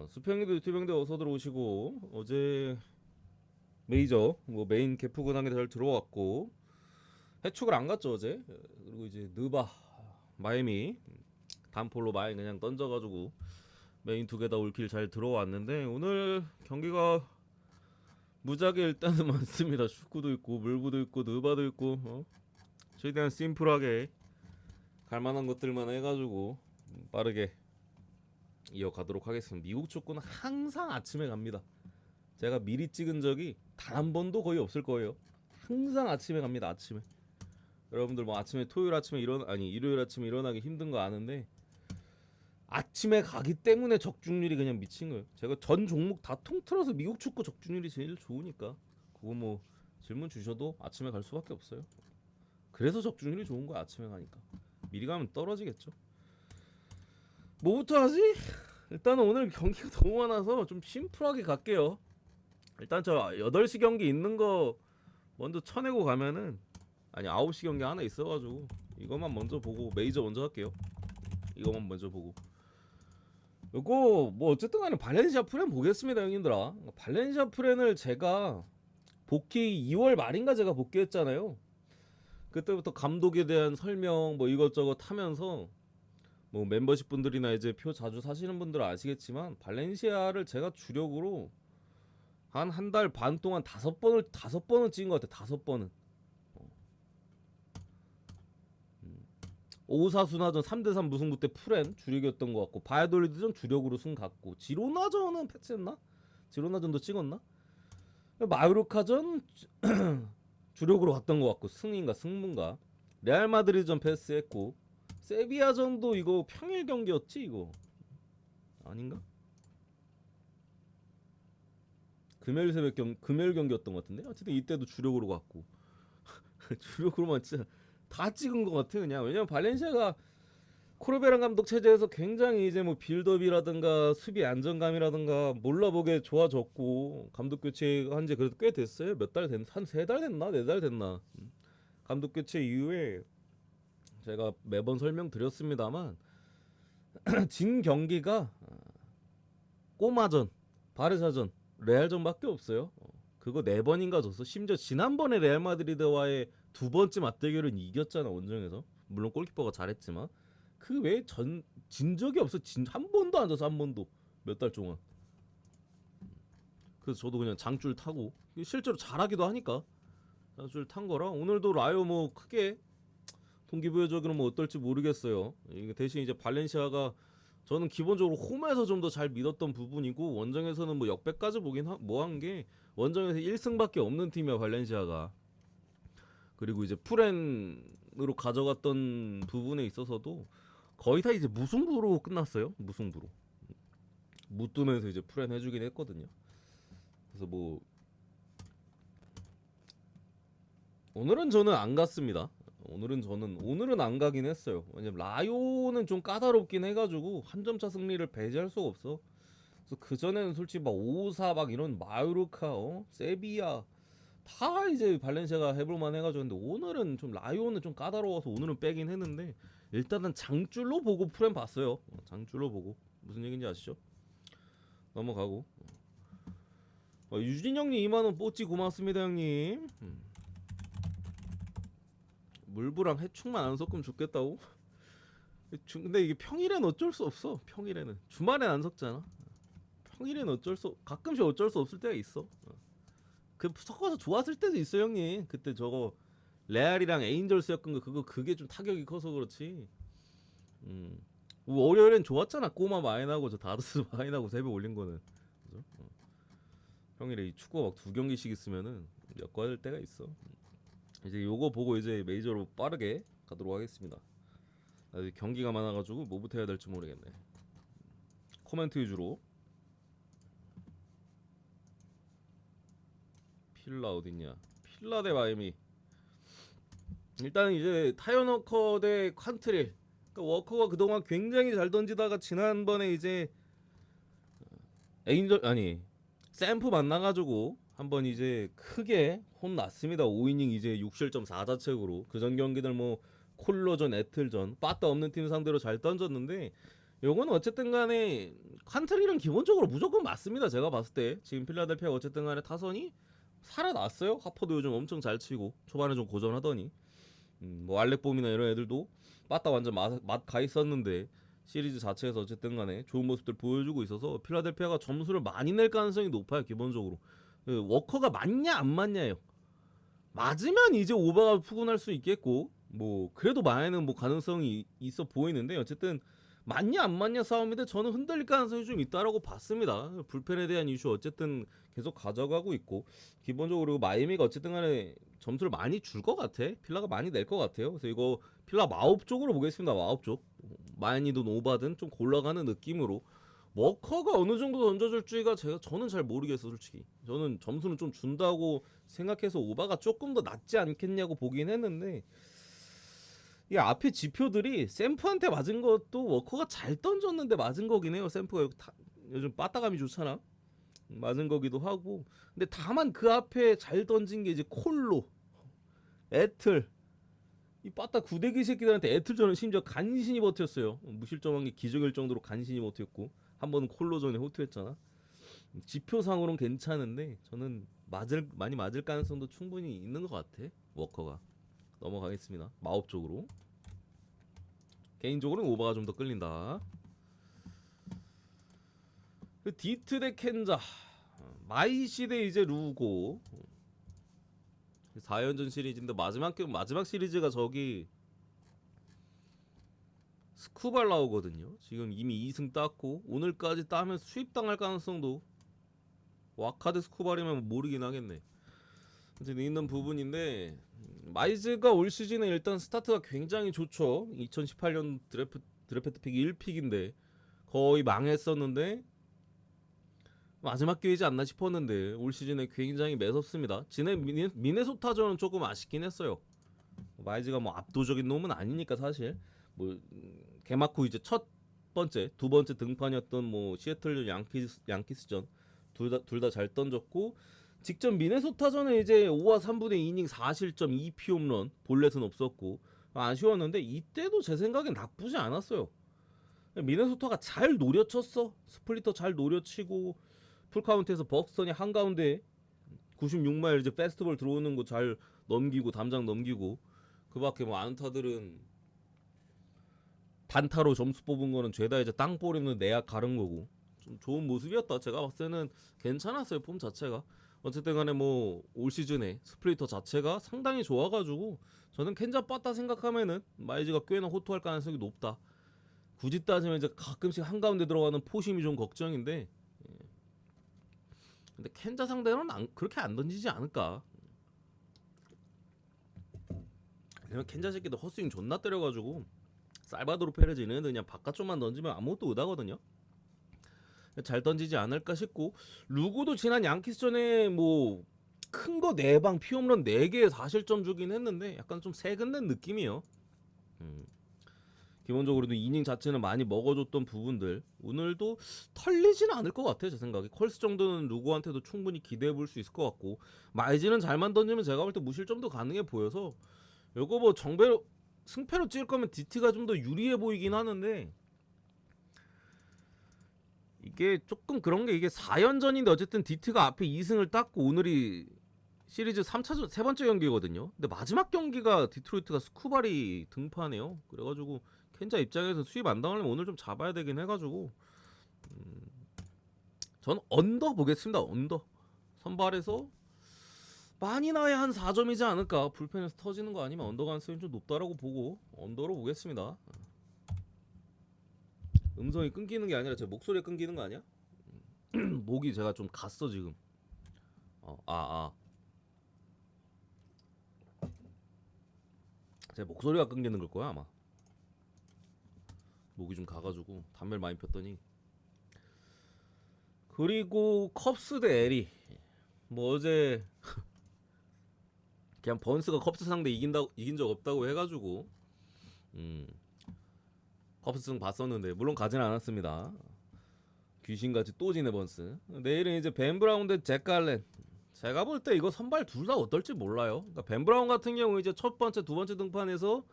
수평이도 유튜브형들 어서 들어오시고 어제 메이저 뭐 메인 개프 근황에 잘 들어왔고 해축을 안 갔죠 어제. 그리고 이제 느바 마이애미 단폴로 마인 그냥 던져가지고 메인 두 개 다 올킬 잘 들어왔는데 오늘 경기가 무지하게 일단은 많습니다. 축구도 있고 물부도 있고 느바도 있고 최대한 심플하게 갈만한 것들만 해가지고 빠르게 이어가도록 하겠습니다. 미국 축구는 항상 아침에 갑니다. 제가 미리 찍은 적이 단 한 번도 거의 없을 거예요. 항상 아침에 갑니다. 아침에. 여러분들 뭐 아침에 토요일 아침에 일요일 아침에 일어나기 힘든 거 아는데 아침에 가기 때문에 적중률이 그냥 미친 거예요. 제가 전 종목 다 통틀어서 미국 축구 적중률이 제일 좋으니까 그거 뭐 질문 주셔도 아침에 갈 수밖에 없어요. 그래서 적중률이 좋은 거야. 아침에 가니까. 미리 가면 떨어지겠죠. 뭐부터 하지? 일단은 오늘 경기가 너무 많아서 좀 심플하게 갈게요. 일단 저 8시 경기 있는 거 먼저 쳐내고 가면은 9시 경기 하나 있어가지고 이것만 먼저 보고 메이저 먼저 할게요. 이것만 먼저 보고 요거 뭐 어쨌든 간에 발렌시아 프렌 보겠습니다 형님들아. 발렌시아 프렌을 제가 복귀 2월 말인가 제가 복귀했잖아요. 그때부터 감독에 대한 설명 뭐 이것저것 하면서 뭐 멤버십 분들이나 이제 표 자주 사시는 분들은 아시겠지만 발렌시아를 제가 주력으로 한 달 반 동안 5번은 찍은 것 같아. 5번은 5-4순화전 3대3 무승부 때 프렌 주력이었던 것 같고 바이돌리드전 주력으로 승 갔고 지로나전은 패치했나? 지로나전도 찍었나? 마요르카전 주력으로 갔던 것 같고 승인가 승문가 레알 마드리드전 패스했고 세비야전도 이거 평일 경기였지 이거 아닌가? 금요일 금요일 경기였던 것 같은데 어쨌든 이때도 주력으로 갔고 주력으로만 진짜 다 찍은 것 같아 그냥. 왜냐면 발렌시아가 코르베란 감독 체제에서 굉장히 이제 뭐 빌드업이라든가 수비 안정감이라든가 몰라보게 좋아졌고 감독 교체한 지 그래도 꽤 됐어요. 몇 달 됐나? 한 3달 됐나? 4달 됐나? 감독 교체 이후에 제가 매번 설명드렸습니다만 진 경기가 꼬마전, 바르샤전, 레알전밖에 없어요. 그거 4번인가 졌어. 심지어 지난번에 레알 마드리드와의 2번째 맞대결은 이겼잖아 원정에서. 물론 골키퍼가 잘했지만 그 외에 진 적이 없어. 한 번도 안 졌어. 한 번도 몇 달 동안. 그래서 저도 그냥 장줄 타고 실제로 잘하기도 하니까 장줄 탄 거라 오늘도 라요 뭐 크게 동기부여적으로 뭐 어떨지 모르겠어요. 이게 대신 이제 발렌시아가 저는 기본적으로 홈에서 좀 더 잘 믿었던 부분이고 원정에서는 뭐 역배까지 보긴 뭐 한 게 원정에서 1승밖에 없는 팀이야 발렌시아가. 그리고 이제 프렌으로 가져갔던 부분에 있어서도 거의 다 이제 무승부로 끝났어요. 무승부로. 무뚜면서 이제 프렌 해주긴 했거든요. 그래서 뭐 오늘은 저는 안 갔습니다. 오늘은 안 가긴 했어요. 왜냐면 라요는 좀 까다롭긴 해가지고 한 점차 승리를 배제할 수가 없어. 그래서 그 전에는 솔직히 막 5-4 막 이런 마요르카, 세비야 다 이제 발렌시아가 해볼만 해가지고 근데 오늘은 좀 라요는 좀 까다로워서 오늘은 빼긴 했는데 일단은 장줄로 보고 프렘 봤어요. 장줄로 보고 무슨 얘기인지 아시죠? 넘어가고 유진 형님 2만원 뽀찌 고맙습니다 형님. 물부랑 해충만 안 섞으면 좋겠다고? 근데 이게 평일엔 어쩔 수 없어. 평일에는 주말엔 안 섞잖아. 평일엔 가끔씩 어쩔 수 없을 때가 있어. 그 섞어서 좋았을 때도 있어 형님. 그때 저거 레알이랑 에인절스 였건 그게 좀 타격이 커서 그렇지. 월요일엔 좋았잖아. 꼬마 마인하고 저 다드스 마인하고 새벽 올린 거는. 그죠? 평일에 이 축구가 막 2경기씩 있으면은 엮어야 될 때가 있어. 이제 요거 보고 이제 메이저로 빠르게 가도록 하겠습니다. 경기가 많아가지고 뭐부터 해야 될지 모르겠네. 코멘트 위주로. 필라 어딨냐? 필라 대 마이애미. 일단 이제 타이어 워커 대 칸트릴. 그러니까 워커가 그동안 굉장히 잘 던지다가 지난번에 이제 샘프 만나가지고 한번 이제 크게 혼났습니다. 5이닝 이제 6실점 4자책으로. 그전 경기들 뭐 콜로전, 애틀전 빠따 없는 팀 상대로 잘 던졌는데 요거는 어쨌든 간에 칸트리는 기본적으로 무조건 맞습니다. 제가 봤을 때 지금 필라델피아가 어쨌든 간에 타선이 살아났어요. 하퍼도 요즘 엄청 잘 치고 초반에 좀 고전하더니 뭐 알렉봄이나 이런 애들도 빠따 완전 맛 가 있었는데 시리즈 자체에서 어쨌든 간에 좋은 모습들 보여주고 있어서 필라델피아가 점수를 많이 낼 가능성이 높아요. 기본적으로 워커가 맞냐 안 맞냐예요. 맞으면 이제 오버가 푸근할 수 있겠고 뭐 그래도 많이는 뭐 가능성이 있어 보이는데 어쨌든 맞냐 안 맞냐 싸움인데 저는 흔들릴 가능성이 좀 있다라고 봤습니다. 불펜에 대한 이슈 어쨌든 계속 가져가고 있고 기본적으로 마이애미가 어쨌든 간에 점수를 많이 줄 것 같아. 필라가 많이 낼 것 같아요. 그래서 이거 필라 마법 쪽으로 보겠습니다. 마법 쪽 마이애미든 오바든 좀 골라가는 느낌으로 워커가 어느 정도 던져줄지가 저는 잘 모르겠어 솔직히. 저는 점수는 좀 준다고 생각해서 오바가 조금 더 낫지 않겠냐고 보긴 했는데 이 앞에 지표들이 샘프한테 맞은 것도 워커가 잘 던졌는데 맞은 거긴 해요. 샘프가 요즘 빠따감이 좋잖아. 맞은 거기도 하고. 근데 다만 그 앞에 잘 던진 게 이제 콜로, 애틀. 이 빠따 구대기 새끼들한테 애틀전은 심지어 간신히 버텼어요. 무실점한 게 기적일 정도로 간신히 버텼고 한 번은 콜로전에 호투했잖아. 지표상으로는 괜찮은데 저는 많이 맞을 가능성도 충분히 있는 것 같아. 워커가. 넘어가겠습니다. 마법 쪽으로. 개인적으로는 오버가 좀 더 끌린다. 디트 대 켄자. 마이시 대 이제 루고. 4연전 시리즈인데 마지막 시리즈가 저기 스쿠발 나오거든요. 지금 이미 2승 땄고 오늘까지 따면 수입당할 가능성도 와카드 스쿠발이면 모르긴 하겠네. 이제 있는 부분인데 마이즈가 올 시즌에 일단 스타트가 굉장히 좋죠. 2018년 드래프트 픽 1픽인데 거의 망했었는데 마지막 기회지 않나 싶었는데 올 시즌에 굉장히 매섭습니다. 지난 미네소타전은 조금 아쉽긴 했어요. 마이즈가 뭐 압도적인 놈은 아니니까 사실 뭐 개막 후 이제 두 번째 등판이었던 뭐 시애틀 양키스전 둘 다 잘 던졌고 직전 미네소타전에 이제 5와 3분의 2이닝 4실점 2피 홈런 볼넷은 없었고 아쉬웠는데 이때도 제 생각엔 나쁘지 않았어요. 미네소타가 잘 노려쳤어. 스플리터 잘 노려치고 풀카운트에서 벅스턴이 한가운데 96마일 이제 페스티벌 들어오는 거 잘 넘기고 담장 넘기고 그밖에 뭐 안타들은 단타로 점수 뽑은 거는 죄다 이제 땅볼이는 내야 가른 거고 좀 좋은 모습이었다. 제가 봤을 때는 괜찮았어요. 폼 자체가. 어쨌든 간에 뭐 올 시즌에 스플리터 자체가 상당히 좋아가지고 저는 켄자 빠따 생각하면은 마이즈가 꽤나 호투할 가능성이 높다. 굳이 따지면 이제 가끔씩 한가운데 들어가는 포심이 좀 걱정인데 근데 켄자 상대로는 그렇게 안 던지지 않을까. 왜냐면 켄자 새끼도 헛스윙 존나 때려가지고 살바도르 페레즈는 그냥 바깥쪽만 던지면 아무것도 못하거든요. 잘 던지지 않을까 싶고 루고도 지난 양키스전에 뭐 큰 거 4방 피홈런 4개에 4실점 주긴 했는데 약간 좀 세근된 느낌이에요. 기본적으로도 이닝 자체는 많이 먹어줬던 부분들 오늘도 털리지는 않을 것 같아요. 제 생각에 컬스 정도는 루고한테도 충분히 기대해볼 수 있을 것 같고 마이즈는 잘만 던지면 제가 볼 때 무실점도 가능해 보여서 요거 뭐 정배로 승패로 찍을 거면 DT가 좀 더 유리해 보이긴 하는데 이게 조금 그런 게 이게 4연전인데 어쨌든 DT가 앞에 2승을 땄고 오늘이 시리즈 3차전 세 번째 경기거든요. 근데 마지막 경기가 디트로이트가 스쿠발이 등판해요. 그래가지고 켄자 입장에서 수입 안 당하려면 오늘 좀 잡아야 되긴 해가지고 전 언더 보겠습니다. 언더 선발에서 많이 나야 한 4점이지 않을까. 불펜에서 터지는 거 아니면 언더 가능성이 좀 높다라고 보고 언더로 보겠습니다. 음성이 끊기는 게 아니라 제 목소리가 끊기는 거 아니야? 목이 제가 좀 갔어 지금. 제 목소리가 끊기는 걸 거야 아마. 목이 좀 가가지고 담배를 많이 폈더니. 그리고 컵스 대 에리. 뭐 어제 그냥 번스가 컵스 상대 이긴 적 없다고 해가지고 컵스승 봤었는데 물론 가진 않았습니다. 귀신같이 또 지네 번스. 내일은 이제 벤 브라운 대 잭 갈렌. 제가 볼 때 이거 선발 둘 다 어떨지 몰라요. 그러니까 벤 브라운 같은 경우 이제 첫 번째 두 번째 등판에서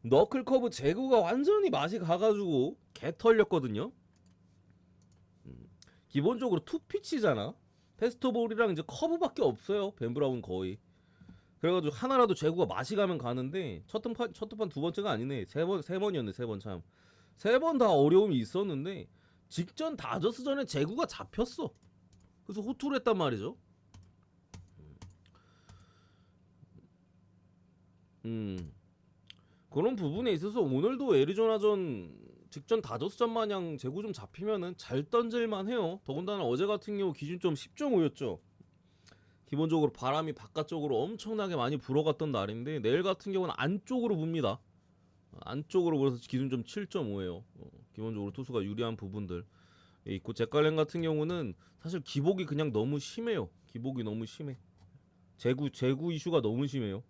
너클 커브 제구가 완전히 맛이 가가지고 개 털렸거든요. 기본적으로 투피치잖아. 페스토볼이랑 이제 커브밖에 없어요. 벤브라운 거의. 그래가지고 하나라도 제구가 맛이 가면 가는데 첫 판 두 번째가 아니네. 세 번이었네. 세 번 참. 세 번 다 어려움이 있었는데 직전 다저스전에 제구가 잡혔어. 그래서 호투를 했단 말이죠. 그런 부분에 있어서 오늘도 애리조나전 직전 다저스전 마냥 제구 좀 잡히면은 잘 던질만 해요. 더군다나 어제 같은 경우 기준점 10.5였죠. 기본적으로 바람이 바깥쪽으로 엄청나게 많이 불어갔던 날인데 내일 같은 경우는 안쪽으로 붑니다. 안쪽으로 불어서 기준점 7.5예요. 기본적으로 투수가 유리한 부분들 있고 제칼렌 같은 경우는 사실 기복이 그냥 너무 심해요. 기복이 너무 심해. 제구 이슈가 너무 심해요.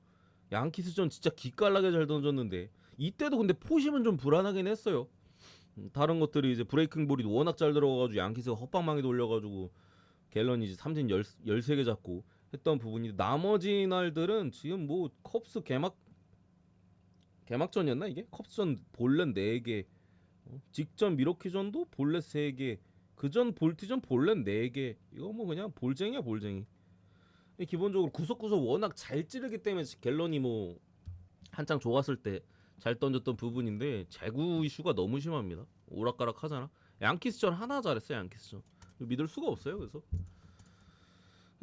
양키스전 진짜 기깔나게 잘 던졌는데 이때도 근데 포심은 좀 불안하긴 했어요. 다른 것들이 이제 브레이킹 볼이 워낙 잘 들어가가지고 양키스가 헛방망이 돌려가지고 갤런이 이제 삼진 13개 잡고 했던 부분이 나머지 날들은 지금 뭐 컵스 개막전이었나 이게? 컵스전 볼넷 4개 직전 미러키전도 볼넷 3개 그전 볼티전 볼넷 4개 이거 뭐 그냥 볼쟁이야 볼쟁이. 기본적으로 구석구석 워낙 잘 찌르기 때문에 갤런이 뭐 한창 좋았을 때 잘 던졌던 부분인데 제구 이슈가 너무 심합니다. 오락가락 하잖아. 양키스전 하나 잘했어요. 양키스전 믿을 수가 없어요. 그래서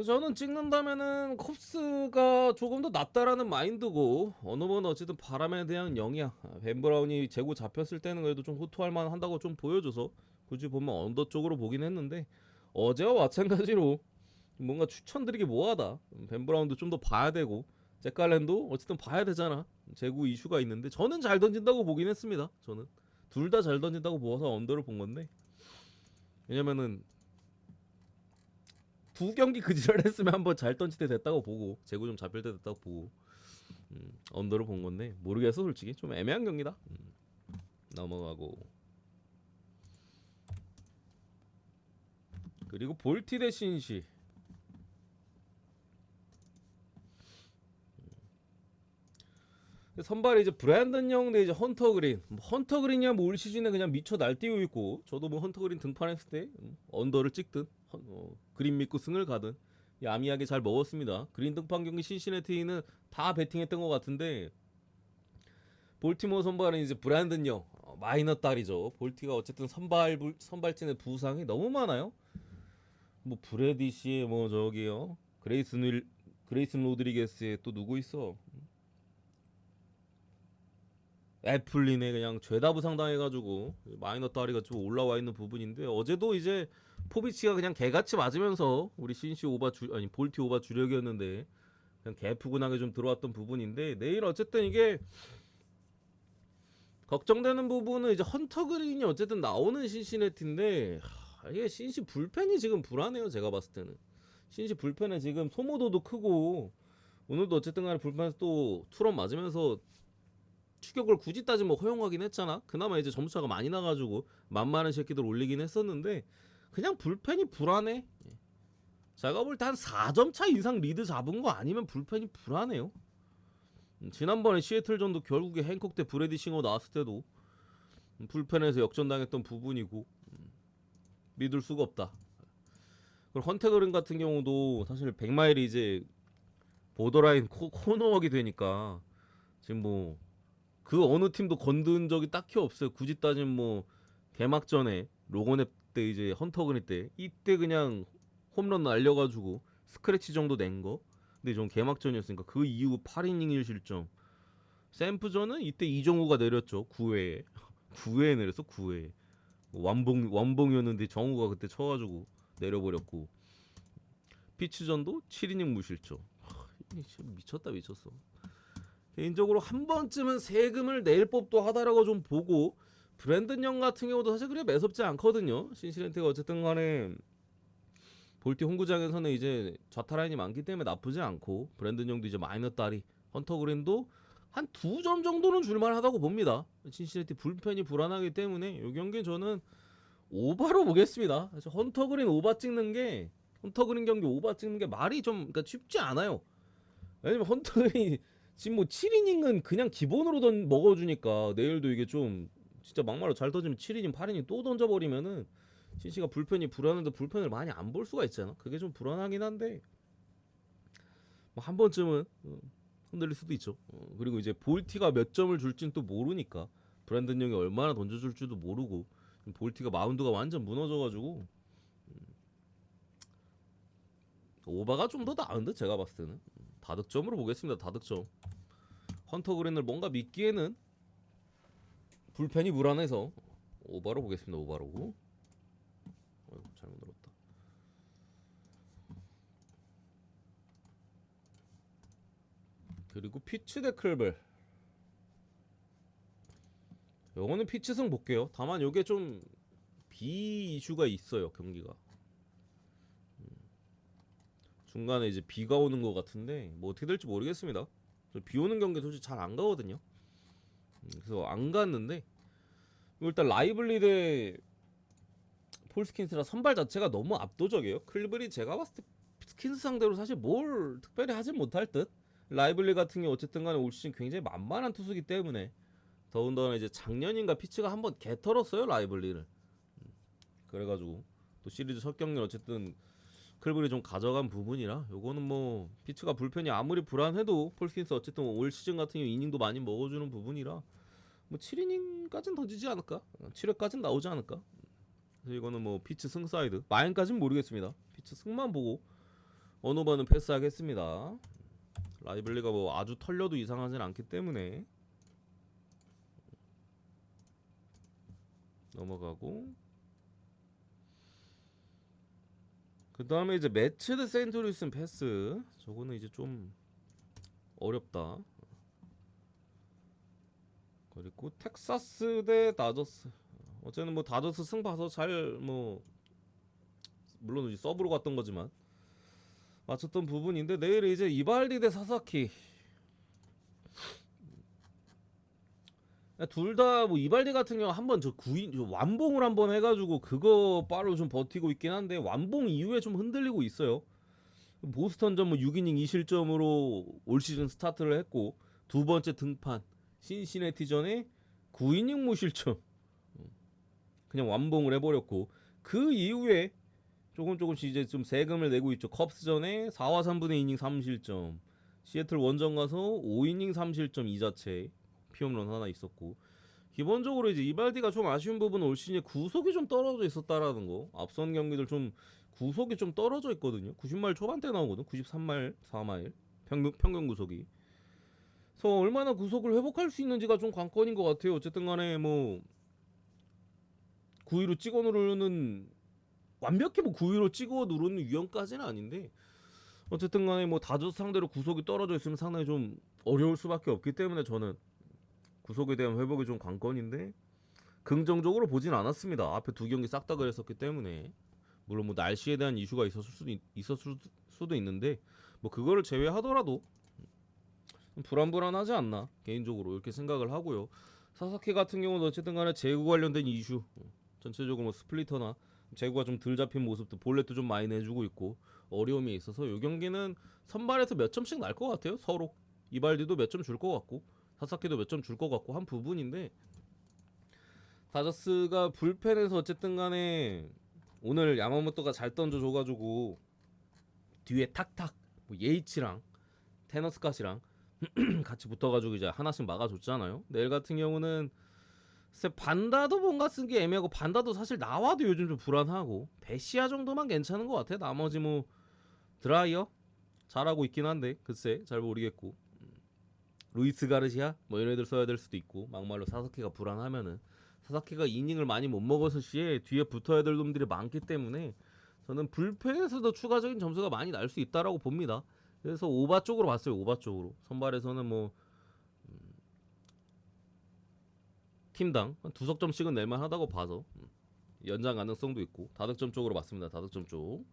저는 찍는다면은 컵스가 조금 더 낫다라는 마인드고 어느 번 어쨌든 바람에 대한 영향 벤브라운이 제구 잡혔을 때는 그래도 좀 호투할 만한다고 좀 보여줘서 굳이 보면 언더 쪽으로 보긴 했는데 어제와 마찬가지로 뭔가 추천드리기 뭐하다. 벤브라운도 좀 더 봐야 되고 잭갈렌도 어쨌든 봐야 되잖아. 제구 이슈가 있는데 저는 잘 던진다고 보긴 했습니다. 저는 둘 다 잘 던진다고 보아서 언더를 본 건데 왜냐면은 두 경기 그 지랄 했으면 한번 잘 던질 때 됐다고 보고 제구 좀 잡힐 때 됐다고 보고 언더를 본 건데 모르겠어 솔직히 좀 애매한 경기다. 넘어가고 그리고 볼티 대 신시 선발이 이제 브랜든 영 대 이제 헌터 그린. 헌터 그린이야 뭐 올 시즌에 그냥 미쳐 날뛰고 있고 저도 뭐 헌터 그린 등판했을 때 언더를 찍든 그린 믿고 승을 가든 야미하게 잘 먹었습니다. 그린 등판 경기 신시내티는 다 배팅했던 것 같은데 볼티모어 선발은 이제 브랜든 영 마이너 딸이죠. 볼티가 어쨌든 선발진의 부상이 너무 많아요. 뭐 브래디시에 뭐 저기요 그레이슨 로드리게스에 또 누구 있어? 애플린에 그냥 죄다 부상당해가지고 마이너 따리가 좀 올라와 있는 부분인데 어제도 이제 포비치가 그냥 개같이 맞으면서 우리 신시 아니 볼티 오바 주력이었는데 그냥 개푸근하게 좀 들어왔던 부분인데 내일 어쨌든 이게 걱정되는 부분은 이제 헌터 그린이 어쨌든 나오는 신시내티인데 이게 신시 불펜이 지금 불안해요. 제가 봤을 때는 신시 불펜에 지금 소모도도 크고 오늘도 어쨌든 간에 불펜에서 또 투런 맞으면서 추격을 굳이 따지면 허용하긴 했잖아. 그나마 이제 점수차가 많이 나가지고 만만한 새끼들 올리긴 했었는데 그냥 불펜이 불안해. 제가 볼 때 한 4점 차 이상 리드 잡은 거 아니면 불펜이 불안해요. 지난번에 시애틀전도 결국에 행콕 대 브래디 싱어 나왔을 때도 불펜에서 역전당했던 부분이고 믿을 수가 없다. 그리고 헌태그린 같은 경우도 사실 100마일이 이제 보더라인 코너워크 되니까 지금 뭐 그 어느 팀도 건든 적이 딱히 없어요. 굳이 따지면 뭐 개막전에 로건앱 때 이제 헌터그린 때 이때 그냥 홈런 날려가지고 스크래치 정도 낸 거. 근데 좀 개막전이었으니까 그 이후 8이닝 1실점. 샘프전은 이때 이정우가 내렸죠. 9회에 9회에 내렸어. 9회. 완봉이었는데 정우가 그때 쳐가지고 내려버렸고. 피츠전도 7이닝 무실점. 미쳤다 미쳤어. 개인적으로 한 번쯤은 세금을 낼 법도 하다라고 좀 보고 브랜든 영 같은 경우도 사실 그래 매섭지 않거든요. 신시랜트가 어쨌든 간에 볼티 홍구장에서는 이제 좌타 라인이 많기 때문에 나쁘지 않고 브랜든 영도 이제 마이너 딸이 헌터 그린도 한 2점 정도는 줄만하다고 봅니다. 신시랜티 불펜이 불안하기 때문에 이 경기 저는 오바로 보겠습니다. 헌터 그린 오바 찍는 게 헌터 그린 경기 오바 찍는 게 말이 좀 그러니까 쉽지 않아요. 왜냐면 헌터 그린이 지금 뭐 7이닝은 그냥 기본으로 먹어주니까 내일도 이게 좀 진짜 막말로 잘 터지면 7이닝 8이닝 또 던져버리면은 CC가 불펜이 불안한데 불펜을 많이 안 볼 수가 있잖아. 그게 좀 불안하긴 한데 뭐 한 번쯤은 흔들릴 수도 있죠. 그리고 이제 볼티가 몇 점을 줄진 또 모르니까 브랜든 형이 얼마나 던져줄지도 모르고 볼티가 마운드가 완전 무너져가지고 오바가 좀 더 나은데 제가 봤을 때는 다득점으로 보겠습니다. 다득점. 헌터 그린을 뭔가 믿기에는 불펜이 불안해서 오바로 보겠습니다. 오바로. 어이구, 잘못 들었다. 그리고 피치 대 클벨. 요거는 피치승 볼게요. 다만 요게 좀 이슈가 있어요. 경기가 중간에 이제 비가 오는 것 같은데 뭐 어떻게 될지 모르겠습니다. 비 오는 경기 솔직히 잘 안 가거든요. 그래서 안 갔는데 일단 라이블리 대 폴스킨스라 선발 자체가 너무 압도적이에요. 클블이 제가 봤을 때 스킨스 상대로 사실 뭘 특별히 하진 못할 듯. 라이블리 같은 경우 어쨌든 간에 올 시즌 굉장히 만만한 투수기 때문에 더군다나 이제 작년인가 피치가 한번 개털었어요 라이블리를. 그래가지고 또 시리즈 첫 경기 어쨌든 클블이 좀 가져간 부분이라 요거는 뭐 피치가 불펜이 아무리 불안해도 폴스킨스 어쨌든 올 시즌 같은 경우 이닝도 많이 먹어주는 부분이라 뭐 7이닝까지는 던지지 않을까? 7회까지는 나오지 않을까? 그래서 이거는 뭐 피치 승 사이드 마인까지는 모르겠습니다. 피치 승만 보고 어느 번은 패스하겠습니다. 라이블리가 뭐 아주 털려도 이상하진 않기 때문에 넘어가고 그 다음에 이제 매치 대 세인트루이스는 패스. 저거는 이제 좀 어렵다. 그리고 텍사스 대 다저스. 어쨌든 뭐 다저스 승 봐서 잘 뭐 물론 이제 서브로 갔던 거지만 맞췄던 부분인데 내일 이제 이발디 대 사사키. 둘 다 뭐 이발디 같은 경우 한번 저 완봉을 한번 해가지고 그거 바로 좀 버티고 있긴 한데 완봉 이후에 좀 흔들리고 있어요. 보스턴전 뭐 6이닝 2실점으로 올 시즌 스타트를 했고 두 번째 등판 신시내티전에 9이닝 무실점 그냥 완봉을 해버렸고 그 이후에 조금씩 이제 좀 세금을 내고 있죠. 컵스전에 4와 3분의 2이닝 3실점 시애틀 원정 가서 5이닝 3실점 이자체 피홈런 하나 있었고 기본적으로 이제 이발디가 좀 아쉬운 부분은 올 시즌에 구속이 좀 떨어져 있었다라는 거. 앞선 경기들 좀 구속이 좀 떨어져 있거든요. 90마일 초반대 나오거든. 93마일 4마일 평균 구속이. 그래서 얼마나 구속을 회복할 수 있는지가 좀 관건인 것 같아요. 어쨌든 간에 뭐 9위로 찍어 누르는 완벽히 뭐 9위로 찍어 누르는 위험까지는 아닌데 어쨌든 간에 뭐 다저스 상대로 구속이 떨어져 있으면 상당히 좀 어려울 수밖에 없기 때문에 저는 구속에 대한 회복이 좀 관건인데 긍정적으로 보진 않았습니다. 앞에 두 경기 싹 다 그랬었기 때문에 물론 뭐 날씨에 대한 이슈가 있었을 수도 있는데 뭐 그거를 제외하더라도 불안불안하지 않나 개인적으로 이렇게 생각을 하고요. 사사키 같은 경우는 어쨌든 간에 제구 관련된 이슈 전체적으로 뭐 스플리터나 제구가 좀 덜 잡힌 모습도 볼넷도 좀 많이 내주고 있고 어려움이 있어서 이 경기는 선발에서 몇 점씩 날 것 같아요. 서로 이발디도 몇 점 줄 것 같고 사사키도 몇 점 줄 것 같고 한 부분인데 다저스가 불펜에서 어쨌든 간에 오늘 야마모토가 잘 던져줘가지고 뒤에 탁탁 뭐 예이치랑 테너스카시랑 같이 붙어가지고 이제 하나씩 막아줬잖아요. 내일 같은 경우는 반다도 뭔가 쓴 게 애매하고 반다도 사실 나와도 요즘 좀 불안하고 베시아 정도만 괜찮은 것 같아. 나머지 뭐 드라이어 잘하고 있긴 한데 글쎄 잘 모르겠고 루이스 가르시아 뭐 이런 애들 써야 될 수도 있고 막말로 사사키가 불안하면은 사사키가 이닝을 많이 못 먹어서 시에 뒤에 붙어야 될 놈들이 많기 때문에 저는 불펜에서도 추가적인 점수가 많이 날 수 있다라고 봅니다. 그래서 오바 쪽으로 봤어요. 오바 쪽으로 선발에서는 뭐 팀당 한 2석점씩은 낼만하다고 봐서 연장 가능성도 있고 다득점 쪽으로 봤습니다. 다득점 쪽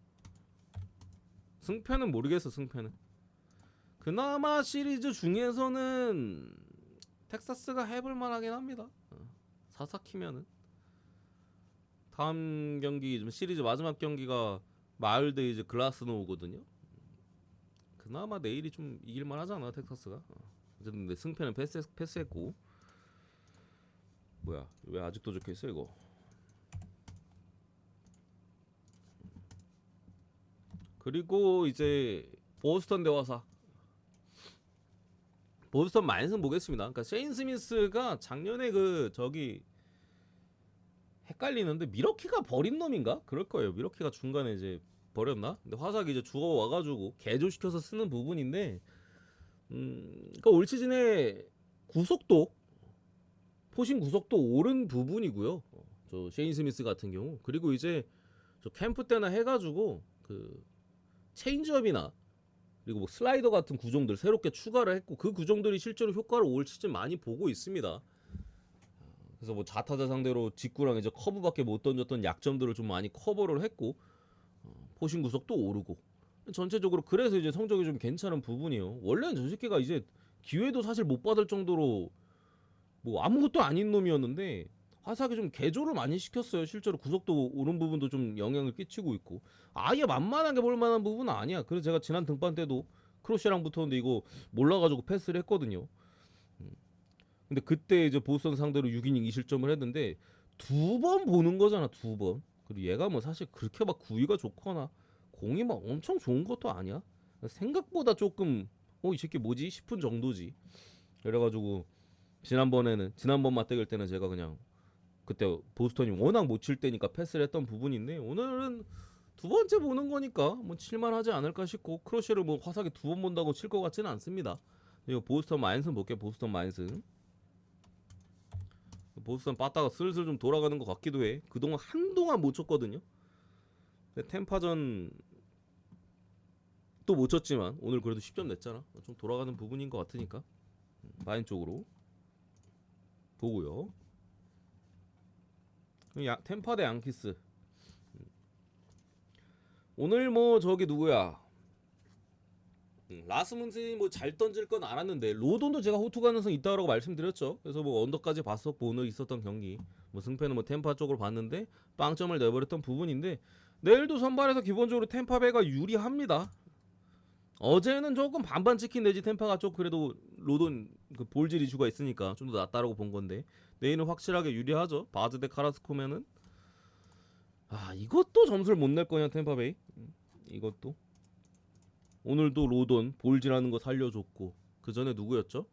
승패는 모르겠어. 승패는 그나마 시리즈 중에서는 텍사스가 해볼만 하긴 합니다. 사사키면은 다음 경기 시리즈 마지막 경기가 마을 대 이제 글라스노우거든요. 그나마 내일이 좀 이길만 하잖아 텍사스가. 어쨌든 근데 승패는 패스했고. 뭐야 왜 아직도 적혀있어 이거. 그리고 이제 보스턴 대화사 보스턴 마인슨 보겠습니다. 그러니까 셰인 스미스가 작년에 그 저기 헷갈리는데 미러키가 버린 놈인가? 그럴 거예요. 미러키가 중간에 이제 버렸나? 근데 화삭이 이제 주워 와가지고 개조시켜서 쓰는 부분인데, 그러니까 올 시즌에 구속도 포신 구속도 오른 부분이고요. 저 셰인 스미스 같은 경우. 그리고 이제 저 캠프 때나 해가지고 그 체인지업이나 그리고 뭐 슬라이더 같은 구종들 새롭게 추가를 했고 그 구종들이 실제로 효과를 올 시즌 많이 보고 있습니다. 그래서 뭐 좌타자 상대로 직구랑 이제 커브밖에 못 던졌던 약점들을 좀 많이 커버를 했고 포신 구속도 오르고 전체적으로 그래서 이제 성적이 좀 괜찮은 부분이에요. 원래는 저 새끼가 이제 기회도 사실 못 받을 정도로 뭐 아무것도 아닌 놈이었는데 화삭이 좀 개조를 많이 시켰어요. 실제로 구속도 오른 부분도 좀 영향을 끼치고 있고 아예 만만하게 볼만한 부분은 아니야. 그래서 제가 지난 등판 때도 크로시랑 붙었는데 이거 몰라가지고 패스를 했거든요. 근데 그때 이제 보스턴 상대로 6이닝 2실점을 했는데 두 번 보는 거잖아. 두 번. 그리고 얘가 뭐 사실 그렇게 막 구위가 좋거나 공이 막 엄청 좋은 것도 아니야. 생각보다 조금 이 새끼 뭐지 싶은 정도지. 그래가지고 지난번 맞대결 때는 제가 그냥 그때 보스턴이 워낙 못 칠 때니까 패스를 했던 부분인데 오늘은 두 번째 보는 거니까 뭐 칠만하지 않을까 싶고 크로시를 뭐 화사하게 두 번 본다고 칠 것 같지는 않습니다. 이거 보스턴 마인슨 볼게요. 보스턴 마인슨. 보스턴 빠따가 슬슬 좀 돌아가는 것 같기도 해. 그동안 한동안 못 쳤거든요. 근데 템파전 또 못 쳤지만 오늘 그래도 10점 냈잖아. 좀 돌아가는 부분인 것 같으니까 마인 쪽으로 보고요. 템파 대 양키스. 오늘 뭐 저기 누구야? 라스문슨이 뭐 잘 던질 건 알았는데 로돈도 제가 호투 가능성 있다라고 말씀드렸죠. 그래서 뭐 언더까지 봤었고 오늘 있었던 경기 뭐 승패는 뭐 템파 쪽으로 봤는데 빵점을 내버렸던 부분인데 내일도 선발에서 기본적으로 템파배가 유리합니다. 어제는 조금 반반 찍힌 내지 템파가 좀 그래도 로돈 그 볼질 이슈가 있으니까 좀 더 낫다라고 본 건데 내일은 확실하게 유리하죠. 바즈 대 카라스코면은 이것도 점수를 못 낼 거냐 템파베이. 이것도 오늘도 로돈 볼질하는 거 살려줬고 그 전에 누구였죠?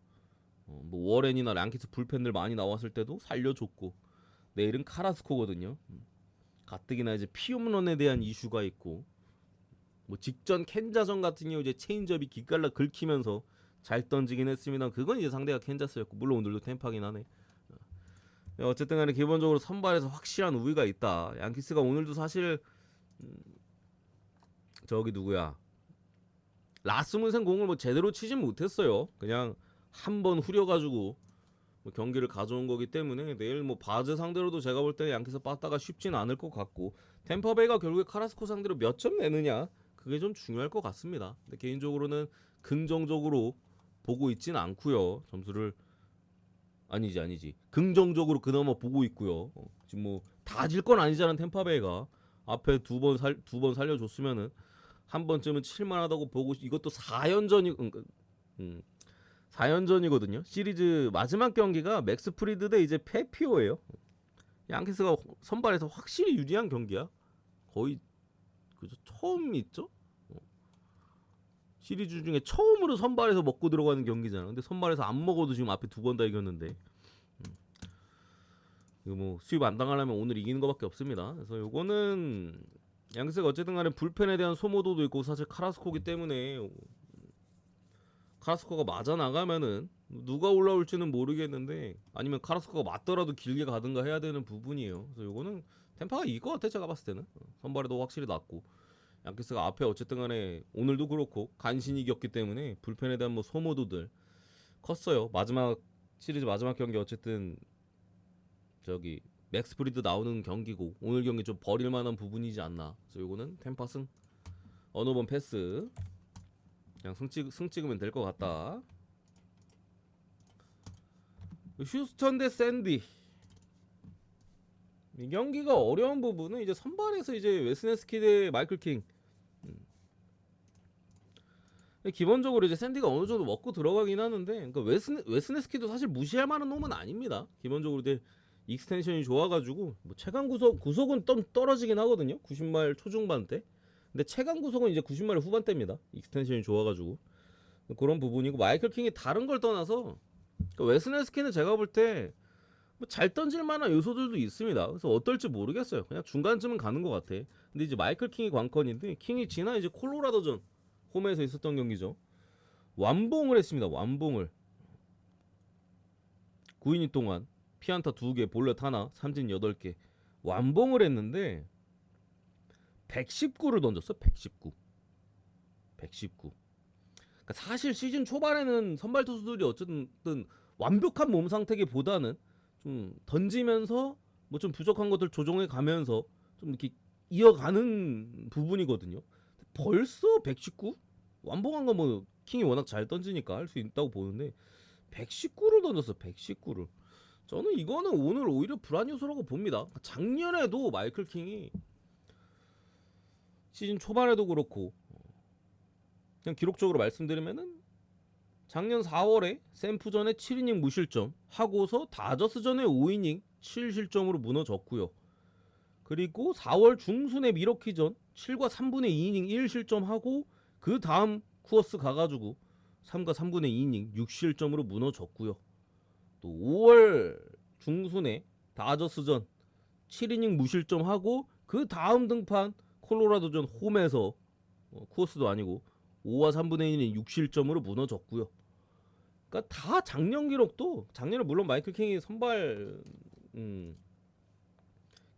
뭐 워렌이나 랑키스 불펜들 많이 나왔을 때도 살려줬고 내일은 카라스코거든요. 가뜩이나 이제 피홈런에 대한 이슈가 있고 뭐 직전 캔자전 같은 경우 이제 체인지업이 기깔나 긁히면서 잘 던지긴 했습니다. 그건 이제 상대가 캔자스였고 물론 오늘도 템파긴 하네. 어쨌든 간에 기본적으로 선발에서 확실한 우위가 있다. 양키스가 오늘도 사실 저기 누구야 라스문센 공을 뭐 제대로 치진 못했어요. 그냥 한 번 후려가지고 뭐 경기를 가져온 거기 때문에 내일 뭐 바즈 상대로도 제가 볼 때 양키스 빠따가 쉽진 않을 것 같고 템파베이가 결국에 카라스코 상대로 몇 점 내느냐 그게 좀 중요할 것 같습니다. 근데 개인적으로는 긍정적으로 보고 있진 않고요. 점수를 아니지 긍정적으로 그나마 보고 있고요. 지금 뭐 다 질 건 아니잖아. 템파베이가 앞에 두 번 살려줬으면은 한 번쯤은 칠만하다고 보고 이것도 4연전이거든요. 시리즈 마지막 경기가 맥스 프리드 대 이제 페피오예요. 양키스가 선발에서 확실히 유리한 경기야. 거의 그죠 처음 있죠. 시리즈 중에 처음으로 선발에서 먹고 들어가는 경기잖아. 근데 선발에서 안 먹어도 지금 앞에 두 번 다 이겼는데 이거 뭐 수입 안 당하려면 오늘 이기는 것밖에 없습니다. 그래서 요거는 양키스가 어쨌든 간에 불펜에 대한 소모도도 있고 사실 카라스코기 때문에 카라스코가 맞아 나가면은 누가 올라올지는 모르겠는데 아니면 카라스코가 맞더라도 길게 가든가 해야 되는 부분이에요. 그래서 요거는 템파가 이길 것 같아. 제가 봤을 때는 선발에도 확실히 낫고 양키스가 앞에 어쨌든 간에 오늘도 그렇고 간신히 이겼기 때문에 불펜에 대한 뭐 소모도들 컸어요. 시리즈 마지막 경기 어쨌든 저기 맥스 프리드 나오는 경기고 오늘 경기 좀 버릴 만한 부분이지 않나. 그래서 요거는 템파 승 어느 번 패스 그냥 승 찍으면 될 것 같다. 휴스턴 대 샌디 이 경기가 어려운 부분은 이제 선발에서 이제 웨스네스키 대 마이클 킹 기본적으로 이제 샌디가 어느 정도 먹고 들어가긴 하는데, 그러니까 웨스네스키도 사실 무시할 만한 놈은 아닙니다. 기본적으로 이제 익스텐션이 좋아가지고 뭐 최강 구속은 좀 떨어지긴 하거든요. 90마일 초중반 때. 근데 최강 구속은 이제 90마일 후반대입니다. 익스텐션이 좋아가지고 그런 부분이고, 마이클 킹이 다른 걸 떠나서 그러니까 웨스네스키는 제가 볼 때 뭐 잘 던질 만한 요소들도 있습니다. 그래서 어떨지 모르겠어요. 그냥 중간쯤은 가는 것 같아. 근데 이제 마이클 킹이 관건인데, 킹이 지난 이제 콜로라도전 홈에서 있었던 경기죠. 완봉을 했습니다. 완봉을 9이닝 동안 피안타 2개, 볼넷 하나, 삼진 8개 완봉을 했는데 119를 던졌어. 119. 그러니까 사실 시즌 초반에는 선발 투수들이 어쨌든 완벽한 몸 상태기보다는 좀 던지면서 뭐 좀 부족한 것들 조정해 가면서 좀 이렇게 이어가는 부분이거든요. 벌써 119? 완봉한 건 뭐 킹이 워낙 잘 던지니까 할 수 있다고 보는데 119를 던졌어. 119를. 저는 이거는 오늘 오히려 불안 요소라고 봅니다. 작년에도 마이클 킹이 시즌 초반에도 그렇고, 그냥 기록적으로 말씀드리면은 작년 4월에 샘프전에 7이닝 무실점 하고서 다저스전에 5이닝 7실점으로 무너졌고요. 그리고 4월 중순에 미러키전 7과 3분의 2이닝 1실점 하고 그 다음 쿠어스 가가지고 3과 3분의 2이닝 6실점으로 무너졌고요. 또 5월 중순에 다저스전 7이닝 무실점 하고 그 다음 등판 콜로라도전 홈에서 쿠어스도 아니고 5와 3분의 1인 6실점으로 무너졌고요. 그러니까 다 작년 기록도, 작년에 물론 마이클 킹이 선발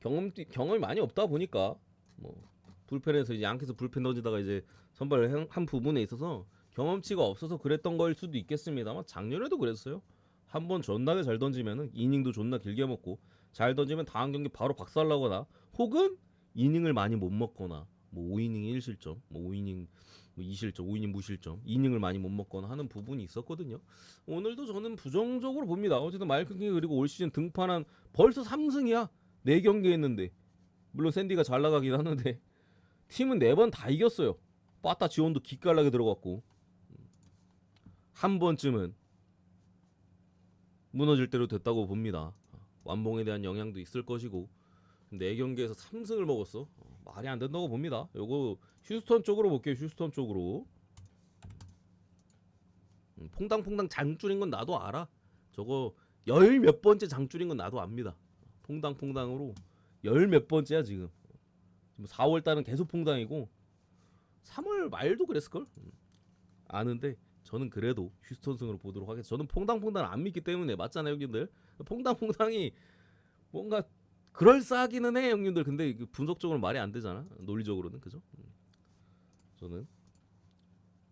경험이 많이 없다 보니까 뭐 불펜에서 이제 양키에서 불펜 던지다가 이제 선발을 한 부분에 있어서 경험치가 없어서 그랬던 거일 수도 있겠습니다만, 작년에도 그랬어요. 한번 존나게 잘 던지면은 이닝도 존나 길게 먹고, 잘 던지면 다음 경기 바로 박살나거나, 혹은 이닝을 많이 못 먹거나, 뭐 5이닝 1실점, 뭐 5이닝 2실점, 5이닝 무실점, 이닝을 많이 못 먹거나 하는 부분이 있었거든요. 오늘도 저는 부정적으로 봅니다. 어쨌든 마이클 킹이 그리고 올 시즌 등판한 벌써 3승이야. 4경기 했는데, 물론 샌디가 잘 나가긴 하는데 팀은 4번 다 이겼어요. 빠따 지원도 기깔나게 들어갔고, 한 번쯤은 무너질 대로 됐다고 봅니다. 완봉에 대한 영향도 있을 것이고, 4경기에서 3승을 먹었어. 말이 안 된다고 봅니다. 요거 휴스턴 쪽으로 볼게요. 휴스턴 쪽으로. 퐁당퐁당 장줄인 건 나도 알아. 저거 열 몇 번째 장줄인 건 나도 압니다. 퐁당퐁당으로 열 몇 번째야 지금. 4월 달은 계속 퐁당이고 3월 말도 그랬을걸? 아는데 저는 그래도 휴스턴 승으로 보도록 하겠습니다. 저는 퐁당퐁당 안 믿기 때문에. 맞잖아요 형님들. 퐁당퐁당이 뭔가 그럴싸하기는 해 형님들. 근데 분석적으로 말이 안 되잖아. 논리적으로는. 그죠? 저는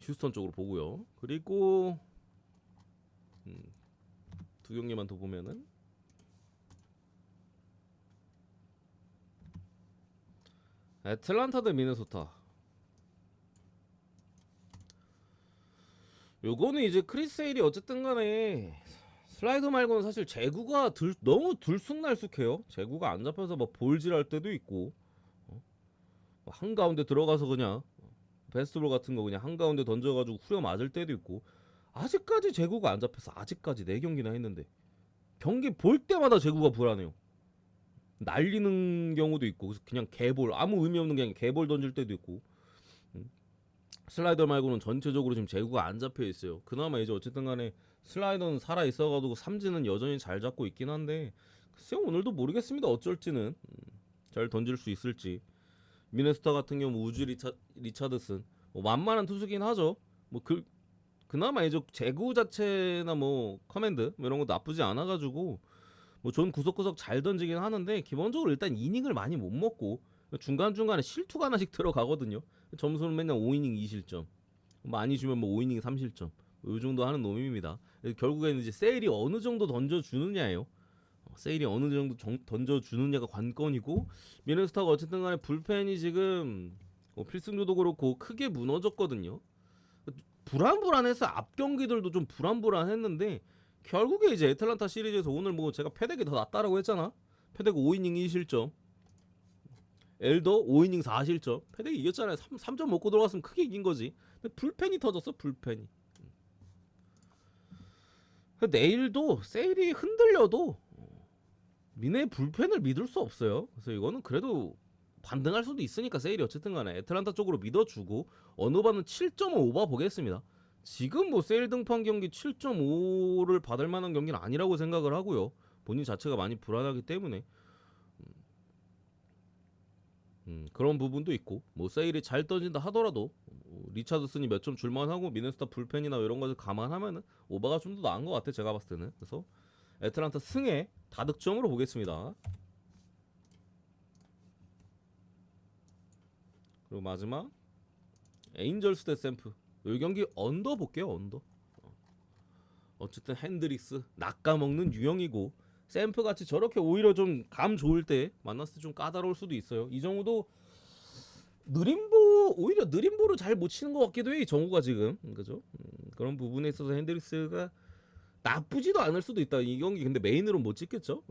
휴스턴 쪽으로 보고요. 그리고 두 경기만 더 보면은 애틀란타 대 미네소타. 요거는 이제 크리스 세일이 어쨌든 간에 슬라이드 말고는 사실 제구가 너무 들쑥날쑥해요. 제구가 안 잡혀서 막 볼질할 때도 있고, 한가운데 들어가서 그냥 베스트볼 같은 거 그냥 한가운데 던져가지고 후려 맞을 때도 있고, 아직까지 제구가 안 잡혀서 아직까지 4경기나 했는데 경기 볼 때마다 제구가 불안해요. 날리는 경우도 있고, 그냥 개볼, 아무 의미 없는 그냥 개볼 던질 때도 있고, 슬라이더 말고는 전체적으로 지금 제구가 안 잡혀 있어요. 그나마 이제 어쨌든 간에 슬라이더는 살아 있어가지고 삼진은 여전히 잘 잡고 있긴 한데, 글쎄요 오늘도 모르겠습니다. 어쩔지는. 잘 던질 수 있을지. 미네소타 같은 경우 우즈 리차드슨 뭐 만만한 투수긴 하죠. 뭐 그나마 이제 제구 자체나 뭐 커맨드 뭐 이런 거 나쁘지 않아가지고 뭐 전 구석구석 잘 던지긴 하는데, 기본적으로 일단 이닝을 많이 못 먹고 중간중간에 실투가 하나씩 들어가거든요. 점수는 맨날 5이닝 2실점, 많이 주면 뭐 5이닝 3실점 이 정도 하는 놈입니다. 결국에는 이제 세일이 어느 정도 던져주느냐예요. 세일이 어느 정도 던져주느냐가 관건이고, 미네소타가 어쨌든 간에 불펜이 지금 필승조도 그렇고 크게 무너졌거든요. 불안불안해서 앞 경기들도 좀 불안불안했는데, 결국에 이제 애틀란타 시리즈에서 오늘 뭐 제가 패덱이 더 낫다라고 했잖아. 패덱 5이닝 2실점, 엘더 5이닝 4실점. 패덱이 이겼잖아요. 3점 먹고 들어갔으면 크게 이긴 거지. 근데 불펜이 터졌어. 불펜이. 내일도 세일이 흔들려도 미네의 불펜을 믿을 수 없어요. 그래서 이거는 그래도 반등할 수도 있으니까 세일이 어쨌든 간에 애틀란타 쪽으로 믿어주고 어느 반은 7.5 오버 보겠습니다. 지금 뭐 세일 등판 경기 7.5를 받을 만한 경기는 아니라고 생각을 하고요. 본인 자체가 많이 불안하기 때문에 그런 부분도 있고 뭐 세일이 잘 떠진다 하더라도 리차드슨이 몇 점 줄만하고 미네소타 불펜이나 이런 것을 감안하면은 오버가 좀 더 나은 것 같아 제가 봤을 때는. 그래서 애틀란타 승에 다득점으로 보겠습니다. 그리고 마지막 에인절스 대 샘프. 이 경기 언더 볼게요. 언더. 어쨌든 핸드릭스 낚아먹는 유형이고 샘프 같이 저렇게 오히려 좀 감 좋을 때 만났을 때 좀 까다로울 수도 있어요. 이 정우도 오히려 느린 볼을 잘 못 치는 것 같기도 해. 이 정우가 지금 그죠? 그런 부분에 있어서 핸드릭스가 나쁘지도 않을 수도 있다. 이 경기 근데 메인으로 못 찍겠죠?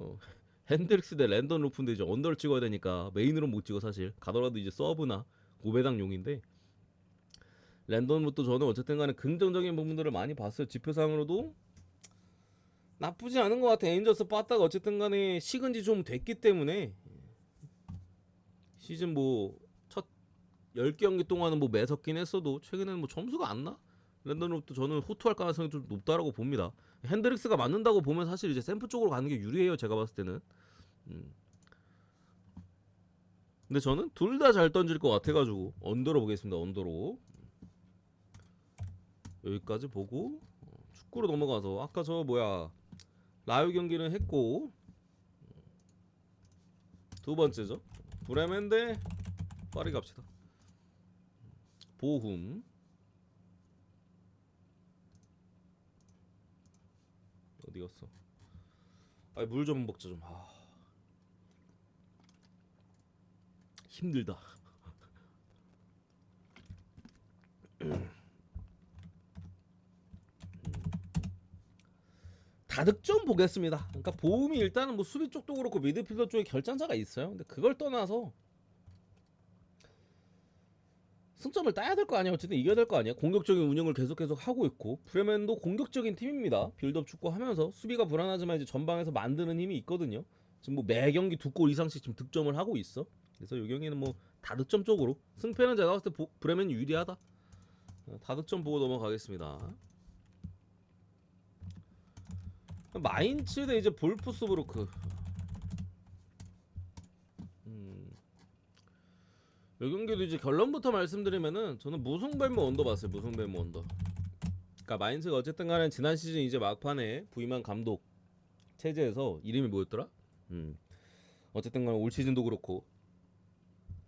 핸드릭스 대 랜던 루프인데 이제 언더를 찍어야 되니까 메인으로 못 찍어 사실. 가더라도 이제 서브나 고배당용인데 랜던 루프도 저는 어쨌든 간에 긍정적인 부분들을 많이 봤어요. 지표상으로도 나쁘지 않은 것 같아. 에인저스 빠따가 어쨌든 간에 식은 지 좀 됐기 때문에 시즌 뭐 첫 10경기 동안은 뭐 매섭긴 했어도 최근에는 뭐 점수가 안 나? 랜던 롭도 저는 호투할 가능성이 좀 높다라고 봅니다. 핸드릭스가 맞는다고 보면 사실 이제 샘프 쪽으로 가는 게 유리해요. 제가 봤을 때는. 근데 저는 둘 다 잘 던질 것 같아가지고 언더로 보겠습니다. 언더로. 여기까지 보고 축구로 넘어가서 아까 저 뭐야 라이브 경기는 했고 두 번째죠. 브레멘 대 파리 갑시다. 보훔 어디 갔어? 아, 물 좀 먹자 좀. 힘들다. 다득점 보겠습니다. 그러니까 보움이 일단은 뭐 수비 쪽도 그렇고 미드필더 쪽에 결장자가 있어요. 근데 그걸 떠나서 승점을 따야 될 거 아니야. 어쨌든 이겨야 될 거 아니야. 공격적인 운영을 계속 하고 있고 브레멘도 공격적인 팀입니다. 빌드업 축구 하면서 수비가 불안하지만 이제 전방에서 만드는 힘이 있거든요. 지금 뭐 매 경기 2골 이상씩 지금 득점을 하고 있어. 그래서 이 경기는 뭐 다득점 쪽으로 승패는 제가 봤을 때 브레멘이 유리하다. 다득점 보고 넘어가겠습니다. 마인츠 대 이제 볼프스부르크. 이 경기도 이제 결론부터 말씀드리면은 저는 무승배모 언더 봤어요. 무승배모 언더. 그러니까 마인츠가 어쨌든 간에 지난 시즌 이제 막판에 부임한 감독 체제에서 이름이 뭐였더라? 어쨌든 간에 올 시즌도 그렇고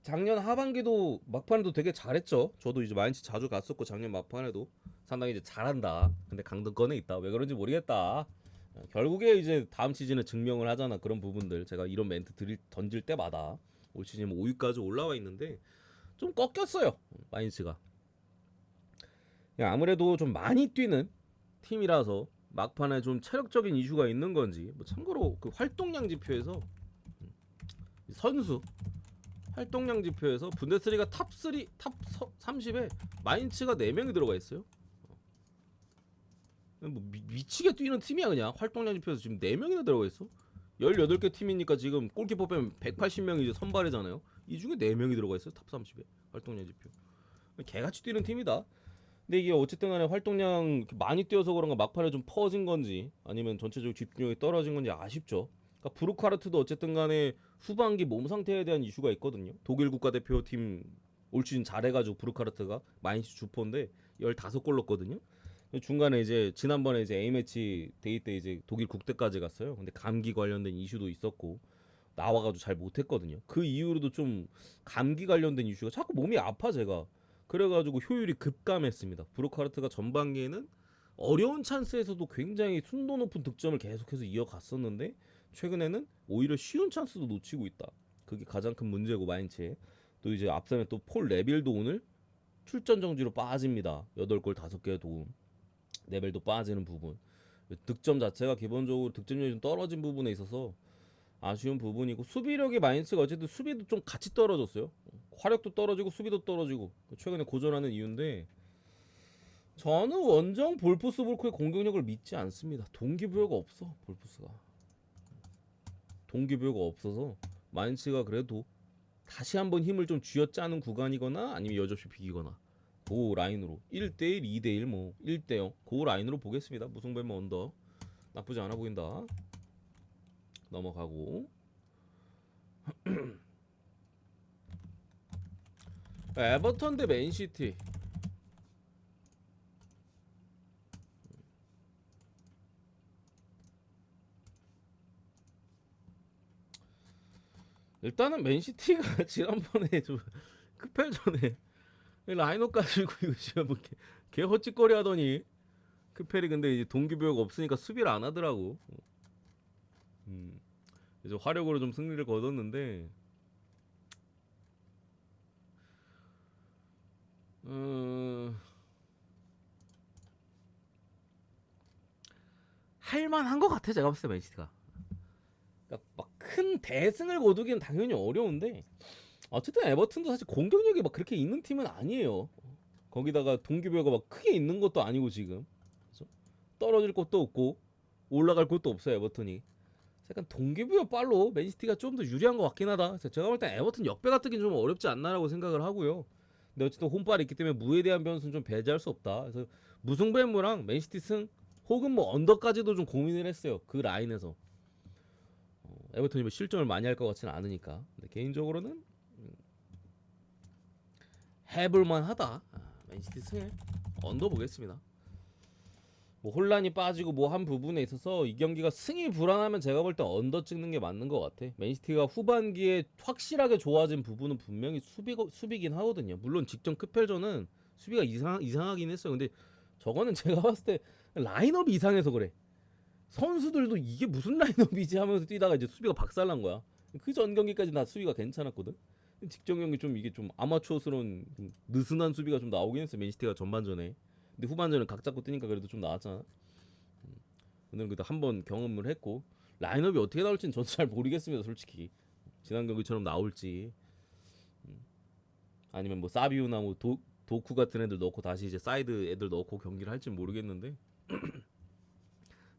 작년 하반기도 막판에도 되게 잘했죠. 저도 이제 마인츠 자주 갔었고 작년 막판에도 상당히 이제 잘한다. 근데 강등권에 있다. 왜 그런지 모르겠다. 결국에 이제 다음 시즌에 증명을 하잖아. 그런 부분들 제가 이런 멘트 던질 때마다 올 시즌 뭐 5위까지 올라와 있는데 좀 꺾였어요. 마인츠가 아무래도 좀 많이 뛰는 팀이라서 막판에 좀 체력적인 이슈가 있는 건지 뭐 참고로 그 활동량 지표에서 선수 활동량 지표에서 분데스리가 탑3 탑 30에 마인츠가 4명이 들어가 있어요. 뭐 미치게 뛰는 팀이야. 그냥 활동량 지표에서 지금 4명이나 들어가 있어. 18개 팀이니까 지금 골키퍼 빼면 180명이 이제 선발이잖아요. 이 중에 4명이 들어가 있어요. 탑 30에 활동량 지표. 개같이 뛰는 팀이다. 근데 이게 어쨌든 간에 활동량 많이 뛰어서 그런가 막판에 좀 퍼진 건지 아니면 전체적으로 집중력이 떨어진 건지 아쉽죠. 그러니까 브루카르트도 어쨌든 간에 후반기 몸 상태에 대한 이슈가 있거든요. 독일 국가대표팀 올 시즌 잘해가지고 브루카르트가 마인츠 주포인데 15골 넣었거든요. 중간에 이제 지난번에 이제 A매치 데이 때 이제 독일 국대까지 갔어요. 근데 감기 관련된 이슈도 있었고 나와가지고 잘 못했거든요. 그 이후로도 좀 감기 관련된 이슈가 자꾸 몸이 아파 제가. 그래가지고 효율이 급감했습니다. 브루카르트가 전반기에는 어려운 찬스에서도 굉장히 순도 높은 득점을 계속해서 이어갔었는데 최근에는 오히려 쉬운 찬스도 놓치고 있다. 그게 가장 큰 문제고 마인츠에. 또 이제 앞선에 또 폴 레빌도 오늘 출전 정지로 빠집니다. 8골 5개 도움. 레벨도 빠지는 부분. 득점 자체가 기본적으로 득점력이 좀 떨어진 부분에 있어서 아쉬운 부분이고 수비력이 마인츠가 어쨌든 수비도 좀 같이 떨어졌어요. 화력도 떨어지고 수비도 떨어지고 최근에 고전하는 이유인데 저는 원정 볼프스부르크의 공격력을 믿지 않습니다. 동기부여가 없어 볼프스가. 동기부여가 없어서 마인츠가 그래도 다시 한번 힘을 좀 쥐어짜는 구간이거나 아니면 여접시 비기거나 그 라인으로 1대1, 2대1, 뭐 1대0 그 라인으로 보겠습니다. 무승부면 언더 나쁘지 않아 보인다. 넘어가고 에버턴 대 맨시티. 일단은 맨시티가 지난번에 좀 크펠전에 라인업 가지고 이거 진짜 뭐 개 헛짓거리 하더니 크펠이 근데 이제 동기부여가 없으니까 수비를 안 하더라고. 이제 화력으로 좀 승리를 거뒀는데 할만한 것 같아 제가 봤을 때 맨시티가. 그러니까 막 큰 대승을 거두기는 당연히 어려운데 어쨌든 에버튼도 사실 공격력이 막 그렇게 있는 팀은 아니에요. 거기다가 동기부여가 막 크게 있는 것도 아니고 지금 그래서 떨어질 것도 없고 올라갈 것도 없어요 에버튼이. 약간 동기부여 빨로 맨시티가 좀 더 유리한 것 같긴 하다. 제가 볼 때 에버튼 역배가 뜨긴 좀 어렵지 않나라고 생각을 하고요. 근데 어쨌든 홈빨이 있기 때문에 무에 대한 변수는 좀 배제할 수 없다. 그래서 무승부무랑 맨시티 승 혹은 뭐 언더까지도 좀 고민을 했어요. 그 라인에서 에버튼이 뭐 실점을 많이 할 것 같지는 않으니까. 근데 개인적으로는 해볼만하다. 맨시티 승에 언더 보겠습니다. 뭐 혼란이 빠지고 뭐 한 부분에 있어서 이 경기가 승이 불안하면 제가 볼 때 언더 찍는 게 맞는 것 같아. 맨시티가 후반기에 확실하게 좋아진 부분은 분명히 수비긴 하거든요. 물론 직전 크펠전은 수비가 이상하긴 했어요. 근데 저거는 제가 봤을 때 라인업이 이상해서 그래. 선수들도 이게 무슨 라인업이지 하면서 뛰다가 이제 수비가 박살난 거야. 그 전 경기까지 다 수비가 괜찮았거든. 직전 경기 좀 이게 좀 아마추어스러운 좀 느슨한 수비가 좀 나오긴 했어 맨시티가 전반전에. 근데 후반전은 각 잡고 뛰니까 그래도 좀 나았잖아. 오늘은 그래도 한번 경험을 했고 라인업이 어떻게 나올지는 저도 잘 모르겠습니다 솔직히. 지난 경기처럼 나올지 아니면 뭐 사비우나 뭐 도쿠 같은 애들 넣고 다시 이제 사이드 애들 넣고 경기를 할지 모르겠는데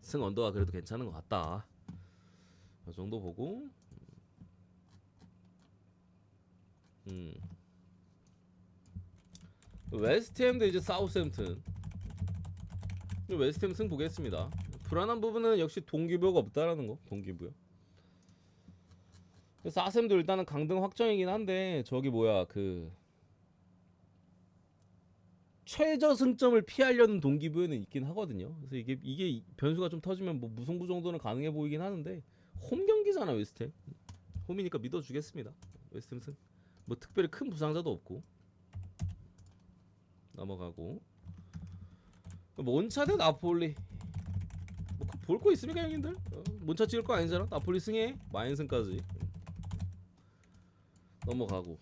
승 언더가 그래도 괜찮은 것 같다. 이 정도 보고 웨스트햄 대 이제 사우스햄튼. 웨스트햄 승 보겠습니다. 불안한 부분은 역시 동기부여가 없다라는 거. 동기부여. 사셈도 일단은 강등 확정이긴 한데 저기 뭐야 그 최저 승점을 피하려는 동기부여는 있긴 하거든요. 그래서 이게 변수가 좀 터지면 뭐 무승부 정도는 가능해 보이긴 하는데 홈 경기잖아 웨스트햄. 홈이니까 믿어주겠습니다. 웨스트햄 승. 뭐 특별히 큰 부상자도 없고 넘어가고 몬차 대 나폴리. 뭐 볼 거 있습니까 형님들? 몬차 찍을 거 아니잖아. 나폴리 승해 마인승까지 넘어가고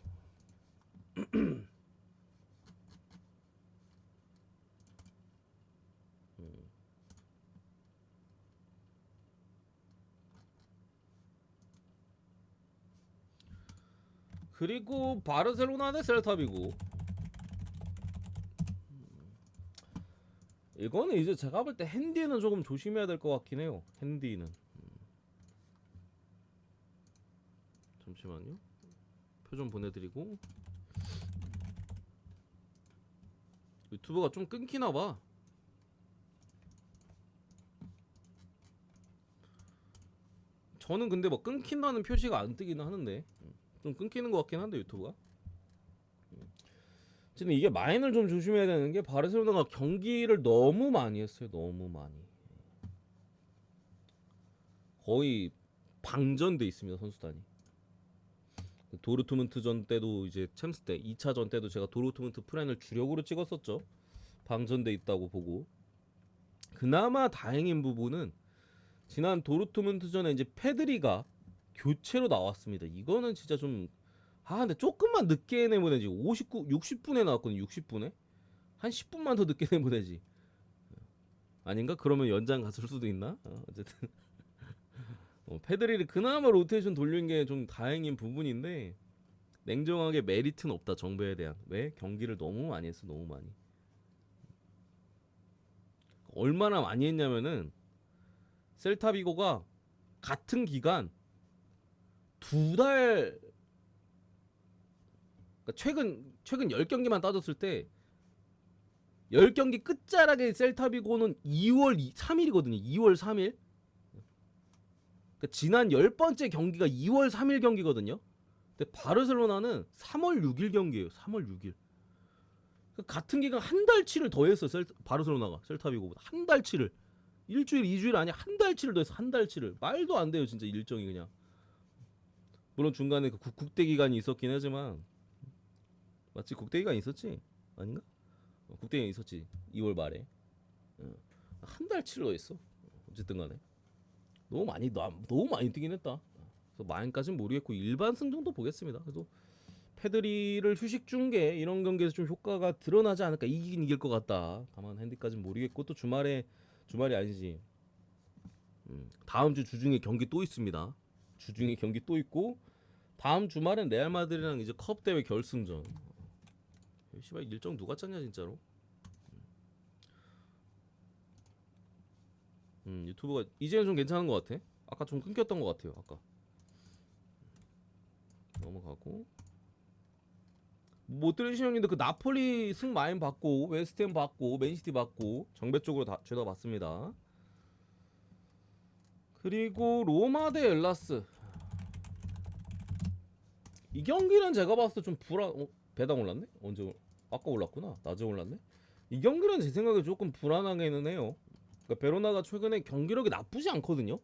그리고 바르셀로나 대 셀타비고. 이거는 이제 제가 볼 때 핸디는 조금 조심해야 될 것 같긴 해요. 핸디는 잠시만요. 표 좀 보내드리고 유튜브가 좀 끊기나봐. 저는 근데 뭐 끊긴다는 표시가 안 뜨기는 하는데 좀 끊기는 것 같긴 한데 유튜브가. 지금 이게 마인을 좀 조심해야 되는 게 바르셀로나가 경기를 너무 많이 했어요. 너무 많이. 거의 방전돼 있습니다 선수단이. 도르트문트전 때도 이제 챔스 때 2차전 때도 제가 도르트문트 프렌을 주력으로 찍었었죠. 방전돼 있다고 보고 그나마 다행인 부분은 지난 도르트문트전에 이제 페드리가 교체로 나왔습니다. 이거는 진짜 좀 근데 조금만 늦게 내보내지. 60분에 나왔거든요. 60분에 한 10분만 더 늦게 내보내지. 아닌가? 그러면 연장 갔을 수도 있나? 어쨌든 페드리를 그나마 로테이션 돌린 게 좀 다행인 부분인데 냉정하게 메리트는 없다 정배에 대한. 왜? 경기를 너무 많이 했어. 너무 많이. 얼마나 많이 했냐면은 셀타비고가 같은 기간 두 달, 그러니까 최근 10경기만 따졌을 때 10경기 끝자락에 셀타비고는 2월 3일이거든요. 2월 3일. 그러니까 지난 10번째 경기가 2월 3일 경기거든요. 근데 바르셀로나는 3월 6일 경기예요. 3월 6일. 그러니까 같은 기간 한 달치를 더했어. 바르셀로나가 셀타비고보다 한 달치를. 일주일, 2주일 아니야. 한 달치를 더했어. 한 달치를. 말도 안 돼요. 진짜 일정이 그냥. 물론 중간에 그 국대 기간이 있었긴 하지만 맞지? 국대 기간 있었지? 아닌가? 국대 기간 있었지. 2월 말에. 한 달치를 더했어. 어쨌든 간에. 너무 많이 뛰긴 했다. 그래서 마인까지는 모르겠고 일반 승정도 보겠습니다. 그래도 페드리를 휴식 준 게 이런 경기에서 좀 효과가 드러나지 않을까. 이기긴 이길 것 같다. 다만 핸디까지는 모르겠고 또 주말이 아니지. 다음 주 주중에 경기 또 있습니다. 주중에 경기 또 있고 다음 주말엔 레알 마드리드랑 이제 컵 대회 결승전. 씨발 일정 누가 짰냐 진짜로. 유튜브가 이제는 좀 괜찮은 것 같아. 아까 좀 끊겼던 것 같아요. 아까 넘어가고 못 들으신 형님들 그 나폴리 승 많이 받고 웨스트햄 받고 맨시티 받고 정배 쪽으로 다 죄다 봤습니다. 그리고 로마 대 엘라스 이 경기는 제가 봤을 때 좀 배당 올랐네? 아까 올랐구나. 낮에 올랐네. 이 경기는 제 생각에 조금 불안하게는 해요. 그러니까 베로나가 최근에 경기력이 나쁘지 않거든요.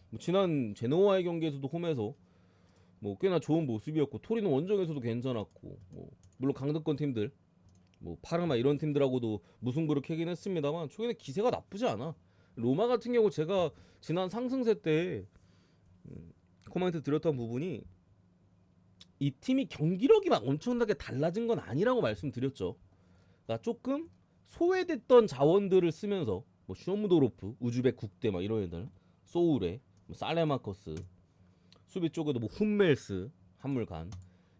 뭐 지난 제노와의 경기에서도 홈에서 뭐 꽤나 좋은 모습이었고 토리노 원정에서도 괜찮았고 뭐 물론 강등권 팀들 뭐 파르마 이런 팀들하고도 무승부를 캐긴 했습니다만 최근에 기세가 나쁘지 않아. 로마 같은 경우 제가 지난 상승세 때 코멘트 드렸던 부분이 이 팀이 경기력이 막 엄청나게 달라진 건 아니라고 말씀드렸죠. 그러니까 조금 소외됐던 자원들을 쓰면서 뭐 슈무도로프, 우즈벡 국대 막 이런 애들, 소울에, 뭐 살레마커스, 수비 쪽에도 뭐 훈멜스, 한물간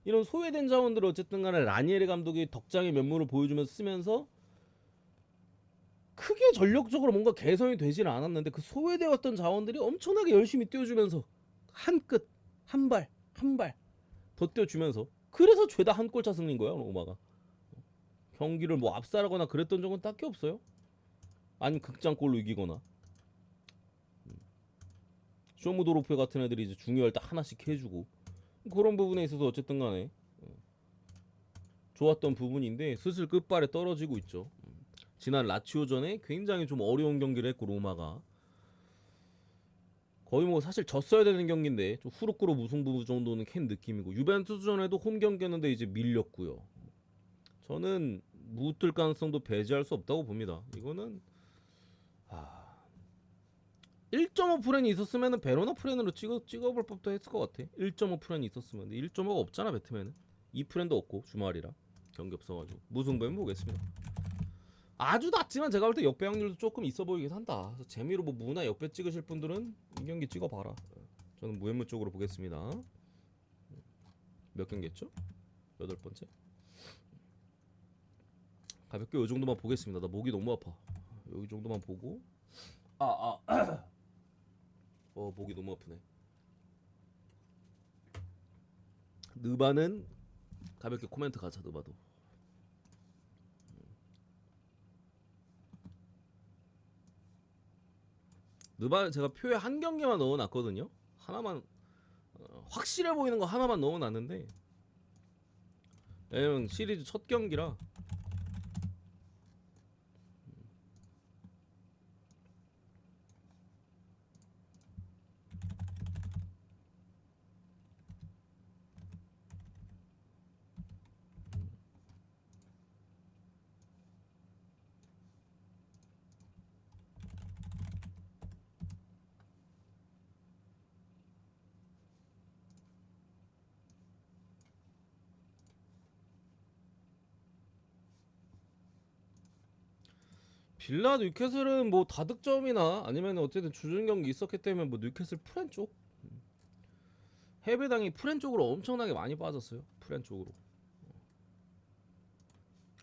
이런 소외된 자원들을 어쨌든 간에 라니에르 감독이 덕장의 면모를 보여주면서 쓰면서 크게 전력적으로 뭔가 개선이 되지는 않았는데 그 소외되었던 자원들이 엄청나게 열심히 뛰어주면서 한 끗, 한 발, 한 발 더 뛰어주면서 그래서 죄다 한 골차 승리인 거야 로마가. 경기를 뭐 압살하거나 그랬던 적은 딱히 없어요. 아니면 극장골로 이기거나. 쇼무도로프 같은 애들이 이제 중요할 때 하나씩 해주고 그런 부분에 있어서 어쨌든 간에 좋았던 부분인데 슬슬 끝발에 떨어지고 있죠. 지난 라치오전에 굉장히 좀 어려운 경기를 했고 로마가 거의 뭐 사실 졌어야 되는 경기인데 좀 후루꾸로 무승부 정도는 캔 느낌이고 유벤투스전에도 홈 경기였는데 이제 밀렸고요. 저는 무틀 가능성도 배제할 수 없다고 봅니다. 이거는 1.5 프렌이 있었으면 베로나 프렌으로 찍어볼 법도 했을 것 같아. 1.5 프렌이 있었으면. 근데 1.5가 없잖아 배트맨은. 2 프렌도 없고 주말이라 경기 없어가지고 무승부는 보겠습니다. 아주 낮지만 제가 볼 때 역배 확률도 조금 있어 보이긴 한다. 그래서 재미로 뭐 무나 역배 찍으실 분들은 이 경기 찍어봐라. 저는 무현무 쪽으로 보겠습니다. 몇 경기 했죠? 8번째. 가볍게 이 정도만 보겠습니다. 나 목이 너무 아파. 여기 정도만 보고 목이 너무 아프네. 느바는 가볍게 코멘트 가자. 느바도 느바는 제가 표에 한 경기만 넣어놨거든요. 하나만 확실해 보이는 거 하나만 넣어놨는데 왜냐면 시리즈 첫 경기라 빌라 뉴캐슬은 뭐 다득점이나 아니면 어쨌든 주전 경기 있었기 때문에 뭐 뉴캐슬 프렌 쪽 해배당이 프렌 쪽으로 엄청나게 많이 빠졌어요. 프렌 쪽으로.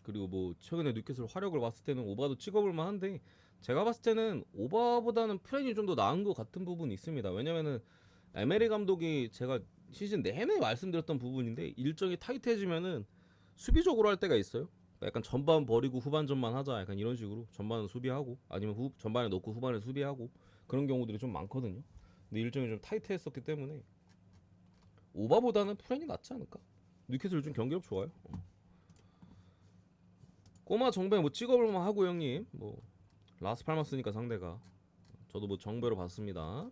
그리고 뭐 최근에 뉴캐슬 화력을 봤을 때는 오바도 찍어볼 만한데 제가 봤을 때는 오바보다는 프렌이 좀 더 나은 것 같은 부분이 있습니다. 왜냐면은 에메리 감독이 제가 시즌 내내 말씀드렸던 부분인데 일정이 타이트해지면은 수비적으로 할 때가 있어요. 약간 전반 버리고 후반전만 하자 약간 이런 식으로 전반은 수비하고 아니면 전반에 넣고 후반에 수비하고 그런 경우들이 좀 많거든요. 근데 일정이 좀 타이트했었기 때문에 오바보다는 프렌이 낫지 않을까? 뉴캐슬 요즘 경기력 좋아요. 꼬마 정배 뭐 찍어볼만 하고 형님 뭐 라스팔마스니까 상대가 저도 뭐 정배로 봤습니다.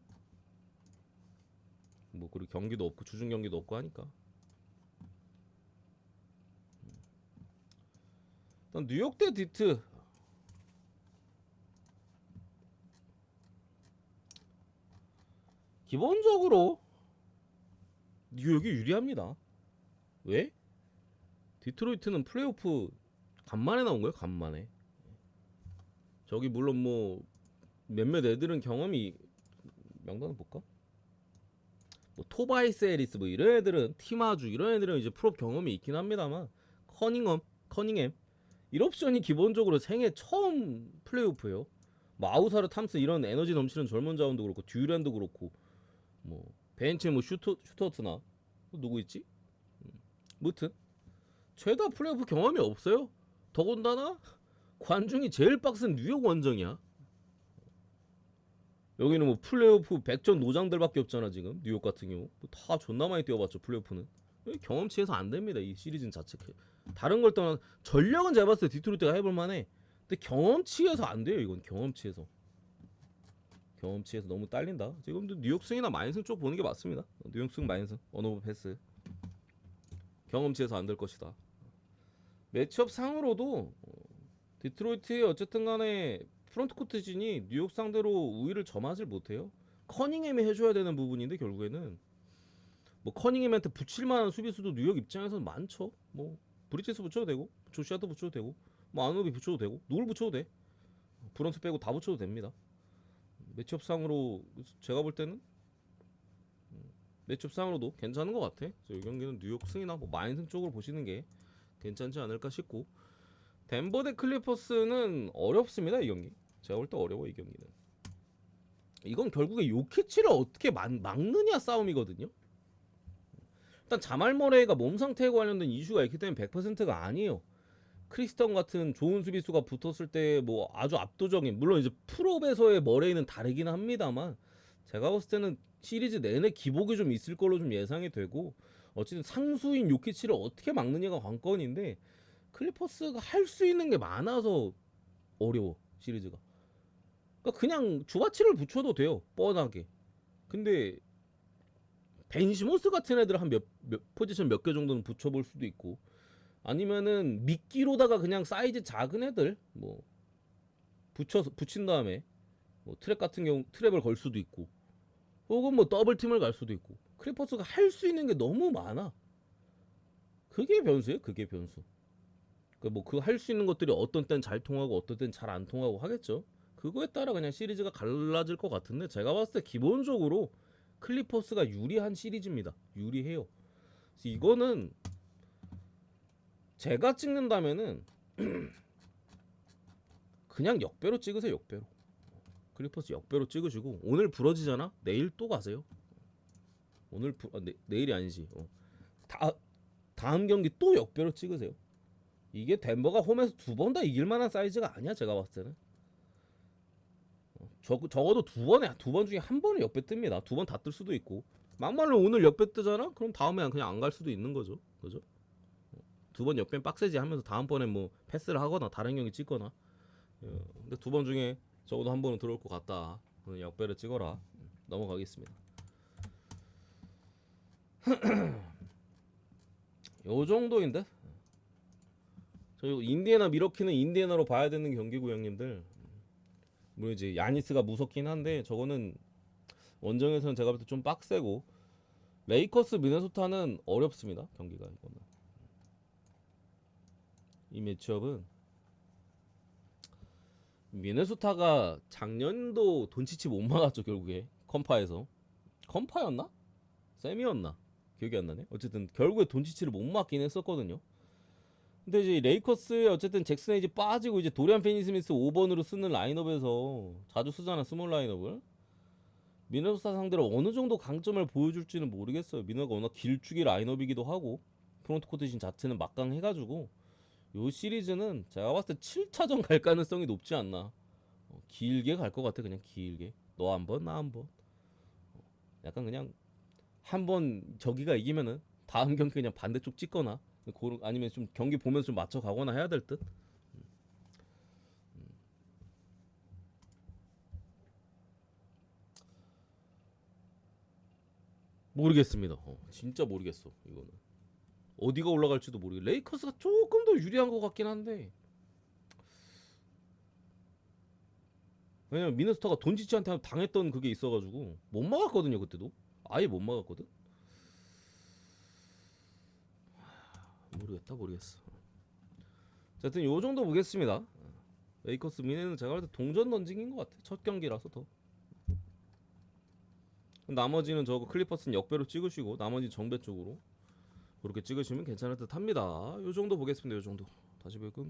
뭐 그리고 경기도 없고 주중 경기도 없고 하니까 일단 뉴욕 대 디트 기본적으로 뉴욕이 유리합니다. 왜? 디트로이트는 플레이오프 간만에 나온 거예요. 간만에. 저기 물론 뭐 몇몇 애들은 경험이 명단은 볼까? 뭐 토바이스 에리스 뭐 이런 애들은 티마주 이런 애들은 이제 프로 경험이 있긴 합니다만 커닝햄 1옵션이 기본적으로 생애 처음 플레이오프예요. 뭐 아우사르 탐스 이런 에너지 넘치는 젊은 자원도 그렇고 듀란도 그렇고 뭐 벤치 뭐 슈터트나 누구 있지? 무튼 죄다 플레이오프 경험이 없어요. 더군다나 관중이 제일 빡센 뉴욕 원정이야. 여기는 뭐 플레이오프 100전 노장들밖에 없잖아 지금 뉴욕 같은 경우 다 존나 많이 뛰어봤죠 플레이오프는. 경험치에서 안 됩니다 이 시리즈는 자체. 다른 걸 떠나 전력은 제가 봤을 때 디트로이트가 해볼만해. 근데 경험치에서 안 돼요 이건. 경험치에서 너무 딸린다. 지금도 뉴욕승이나 마인승 쪽 보는 게 맞습니다. 뉴욕승 마인승 어느 오브 패스 경험치에서 안 될 것이다. 매치업 상으로도 디트로이트의 어쨌든 간에 프론트코트진이 뉴욕 상대로 우위를 점하지 못해요. 커닝햄이 해줘야 되는 부분인데 결국에는 뭐 커닝햄한테 붙일만한 수비수도 뉴욕 입장에서는 많죠. 뭐 브리체스 붙여도 되고 조시아도 붙여도 되고 뭐 아누비 붙여도 되고 누굴 붙여도 돼. 브런트 빼고 다 붙여도 됩니다. 매치업 상으로 제가 볼 때는 매치업 상으로도 괜찮은 것 같아. 이 경기는 뉴욕 승이나 뭐 마인승 쪽으로 보시는 게 괜찮지 않을까 싶고 덴버 대 클리퍼스는 어렵습니다 이 경기. 제가 볼 때 어려워 이 경기는. 이건 결국에 요키치를 어떻게 막느냐 싸움이거든요. 일단 자말 머레이가 몸 상태에 관련된 이슈가 있기 때문에 100%가 아니에요. 크리스턴 같은 좋은 수비수가 붙었을 때 뭐 아주 압도적인 물론 이제 프로에서의 머레이는 다르긴 합니다만 제가 봤을 때는 시리즈 내내 기복이 좀 있을 걸로 좀 예상이 되고 어쨌든 상수인 요키치를 어떻게 막느냐가 관건인데 클리퍼스가 할 수 있는 게 많아서 어려워 시리즈가. 그러니까 그냥 주바치를 붙여도 돼요 뻔하게. 근데 벤 시몬스 같은 애들 한 몇 포지션 몇 개 정도는 붙여볼 수도 있고 아니면은 미끼로다가 그냥 사이즈 작은 애들 뭐 붙인 다음에 뭐 트랩 같은 경우 트랩을 걸 수도 있고 혹은 뭐 더블 팀을 갈 수도 있고 클리퍼스가 할 수 있는 게 너무 많아. 그게 변수예요. 그게 변수. 뭐 그 할 수 있는 것들이 어떤 땐 잘 통하고 어떤 땐 잘 안 통하고 하겠죠. 그거에 따라 그냥 시리즈가 갈라질 것 같은데 제가 봤을 때 기본적으로 클리퍼스가 유리한 시리즈입니다. 유리해요. 그래서 이거는 제가 찍는다면은 그냥 역배로 찍으세요. 역배로. 클리퍼스 역배로 찍으시고 오늘 부러지잖아. 내일 또 가세요. 오늘 내일이 아니지. 다음 경기 또 역배로 찍으세요. 이게 덴버가 홈에서 두 번 다 이길 만한 사이즈가 아니야. 제가 봤을 때는. 적어도 두 번 중에 한 번은 역배 뜹니다. 두 번 다 뜰 수도 있고. 막말로 오늘 역배 뜨잖아? 그럼 다음에 그냥 안 갈 수도 있는 거죠. 그죠? 두 번 역배는 빡세지 하면서 다음번에 뭐 패스를 하거나 다른 경기 찍거나. 근데 두 번 중에 적어도 한 번은 들어올 것 같다. 역배를 찍어라. 넘어가겠습니다. 요 정도인데? 저 인디애나 미러키는 인디애나로 봐야 되는 경기고 형님들. 물론 이제 야니스가 무섭긴 한데 저거는 원정에서는 제가 볼 때 좀 빡세고 레이커스 미네소타는 어렵습니다. 경기가 이거는. 이 매치업은 미네소타가 작년도 돈치치 못 막았죠 결국에 컴파에서. 컴파였나? 셈이었나? 기억이 안 나네. 어쨌든 결국에 돈치치를 못 막긴 했었거든요. 근데 이제 레이커스에 어쨌든 잭슨 에이지 빠지고 이제 도리안 페니스미스 5번으로 쓰는 라인업에서 자주 쓰잖아 스몰 라인업을. 미네소타 상대로 어느 정도 강점을 보여줄지는 모르겠어요. 미네가 워낙 길쭉이 라인업이기도 하고 프론트 코트진 자체는 막강해가지고 요 시리즈는 제가 봤을 때 7차전 갈 가능성이 높지 않나. 길게 갈 것 같아. 그냥 길게 너 한 번 나 한 번. 약간 그냥 한 번 저기가 이기면은 다음 경기 그냥 반대쪽 찍거나 아니면 좀 경기 보면서 좀 맞춰 가거나 해야 될 듯. 모르겠습니다. 진짜 모르겠어. 이거는 어디가 올라갈지도 모르겠. 레이커스가 조금 더 유리한 것 같긴 한데 왜냐면 미네소타가 돈치치한테 당했던 그게 있어가지고 못 막았거든요. 그때도 아예 못 막았거든. 모르겠어. 하여튼 요 정도 보겠습니다. 레이커스 미네는 제가 볼 때 동전 던지기인 것 같아. 첫 경기라서 더. 나머지는 저거 클리퍼스는 역배로 찍으시고 나머지 정배 쪽으로 그렇게 찍으시면 괜찮을 듯 합니다. 요 정도 보겠습니다. 요 정도. 다시 뵙고